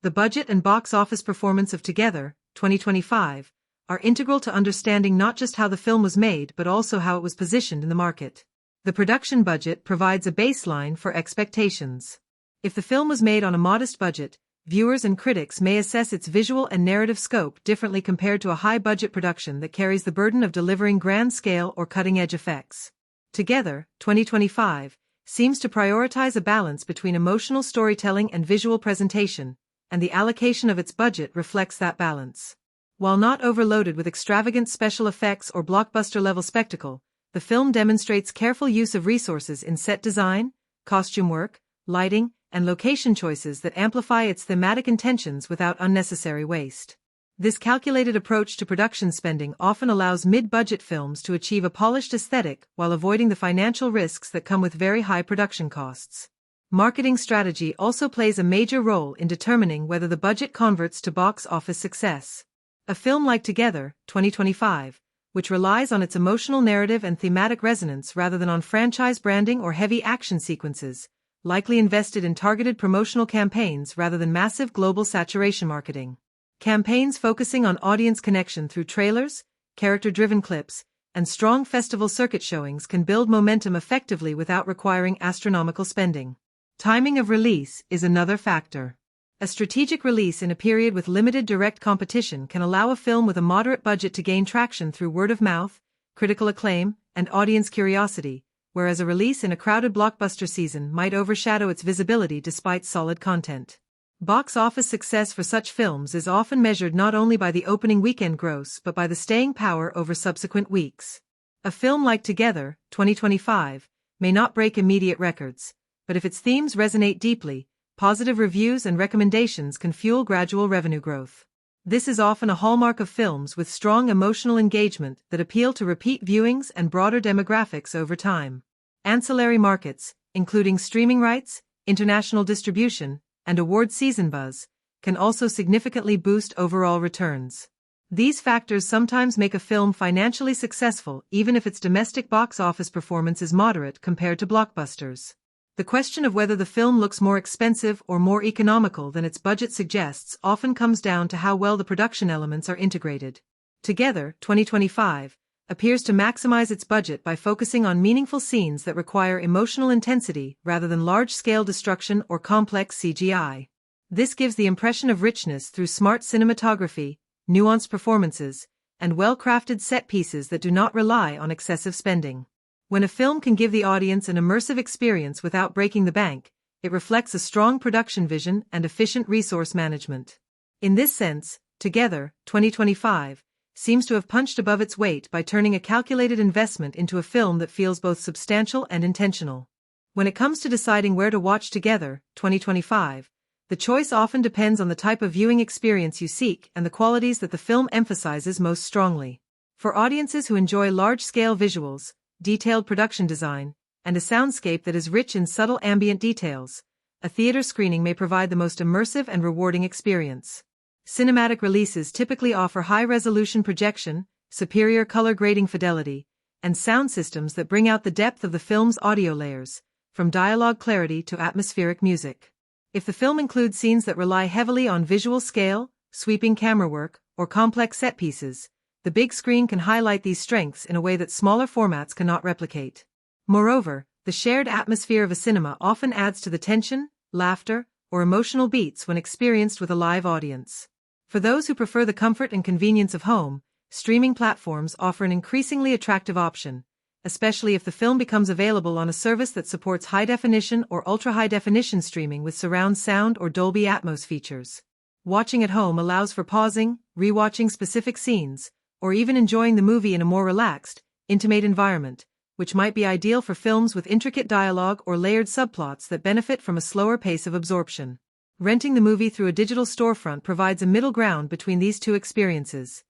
The budget and box office performance of Together, 2025, are integral to understanding not just how the film was made but also how it was positioned in the market. The production budget provides a baseline for expectations. If the film was made on a modest budget, viewers and critics may assess its visual and narrative scope differently compared to a high-budget production that carries the burden of delivering grand-scale or cutting-edge effects. Together, 2025, seems to prioritize a balance between emotional storytelling and visual presentation, and the allocation of its budget reflects that balance. While not overloaded with extravagant special effects or blockbuster-level spectacle, the film demonstrates careful use of resources in set design, costume work, lighting, and location choices that amplify its thematic intentions without unnecessary waste. This calculated approach to production spending often allows mid-budget films to achieve a polished aesthetic while avoiding the financial risks that come with very high production costs. Marketing strategy also plays a major role in determining whether the budget converts to box office success. A film like Together, 2025, which relies on its emotional narrative and thematic resonance rather than on franchise branding or heavy action sequences, likely invested in targeted promotional campaigns rather than massive global saturation marketing. Campaigns focusing on audience connection through trailers, character-driven clips, and strong festival circuit showings can build momentum effectively without requiring astronomical spending. Timing of release is another factor. A strategic release in a period with limited direct competition can allow a film with a moderate budget to gain traction through word of mouth, critical acclaim, and audience curiosity, whereas a release in a crowded blockbuster season might overshadow its visibility despite solid content. Box office success for such films is often measured not only by the opening weekend gross but by the staying power over subsequent weeks. A film like Together, 2025, may not break immediate records, but if its themes resonate deeply, positive reviews and recommendations can fuel gradual revenue growth. This is often a hallmark of films with strong emotional engagement that appeal to repeat viewings and broader demographics over time. Ancillary markets, including streaming rights, international distribution, and award season buzz, can also significantly boost overall returns. These factors sometimes make a film financially successful even if its domestic box office performance is moderate compared to blockbusters. The question of whether the film looks more expensive or more economical than its budget suggests often comes down to how well the production elements are integrated. Together, 2025, appears to maximize its budget by focusing on meaningful scenes that require emotional intensity rather than large-scale destruction or complex CGI. This gives the impression of richness through smart cinematography, nuanced performances, and well-crafted set pieces that do not rely on excessive spending. When a film can give the audience an immersive experience without breaking the bank, it reflects a strong production vision and efficient resource management. In this sense, Together, 2025, seems to have punched above its weight by turning a calculated investment into a film that feels both substantial and intentional. When it comes to deciding where to watch Together, 2025, the choice often depends on the type of viewing experience you seek and the qualities that the film emphasizes most strongly. For audiences who enjoy large-scale visuals, detailed production design, and a soundscape that is rich in subtle ambient details, a theater screening may provide the most immersive and rewarding experience. Cinematic releases typically offer high-resolution projection, superior color grading fidelity, and sound systems that bring out the depth of the film's audio layers, from dialogue clarity to atmospheric music. If the film includes scenes that rely heavily on visual scale, sweeping camera work, or complex set pieces, the big screen can highlight these strengths in a way that smaller formats cannot replicate. Moreover, the shared atmosphere of a cinema often adds to the tension, laughter, or emotional beats when experienced with a live audience. For those who prefer the comfort and convenience of home, streaming platforms offer an increasingly attractive option, especially if the film becomes available on a service that supports high-definition or ultra-high-definition streaming with surround sound or Dolby Atmos features. Watching at home allows for pausing, rewatching specific scenes, or even enjoying the movie in a more relaxed, intimate environment, which might be ideal for films with intricate dialogue or layered subplots that benefit from a slower pace of absorption. Renting the movie through a digital storefront provides a middle ground between these two experiences.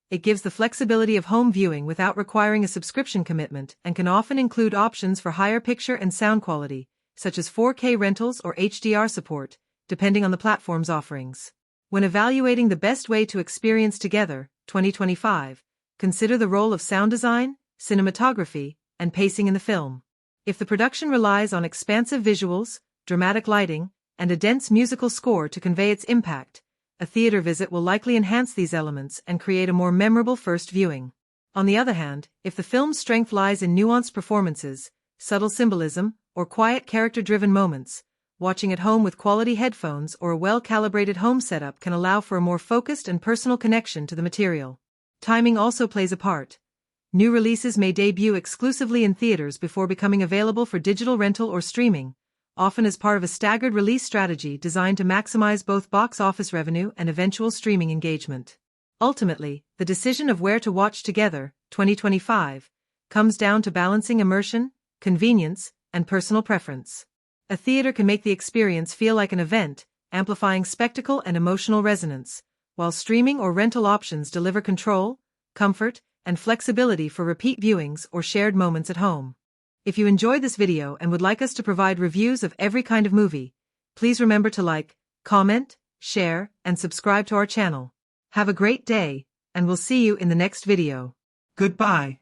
It gives the flexibility of home viewing without requiring a subscription commitment and can often include options for higher picture and sound quality, such as 4K rentals or HDR support, depending on the platform's offerings. When evaluating the best way to experience Together, 2025, consider the role of sound design, cinematography, and pacing in the film. If the production relies on expansive visuals, dramatic lighting, and a dense musical score to convey its impact, a theater visit will likely enhance these elements and create a more memorable first viewing. On the other hand, if the film's strength lies in nuanced performances, subtle symbolism, or quiet character-driven moments, watching at home with quality headphones or a well-calibrated home setup can allow for a more focused and personal connection to the material. Timing also plays a part. New releases may debut exclusively in theaters before becoming available for digital rental or streaming, often as part of a staggered release strategy designed to maximize both box office revenue and eventual streaming engagement. Ultimately, the decision of where to watch Together, 2025, comes down to balancing immersion, convenience, and personal preference. A theater can make the experience feel like an event, amplifying spectacle and emotional resonance, while streaming or rental options deliver control, comfort, and flexibility for repeat viewings or shared moments at home. If you enjoyed this video and would like us to provide reviews of every kind of movie, please remember to like, comment, share, and subscribe to our channel. Have a great day, and we'll see you in the next video. Goodbye.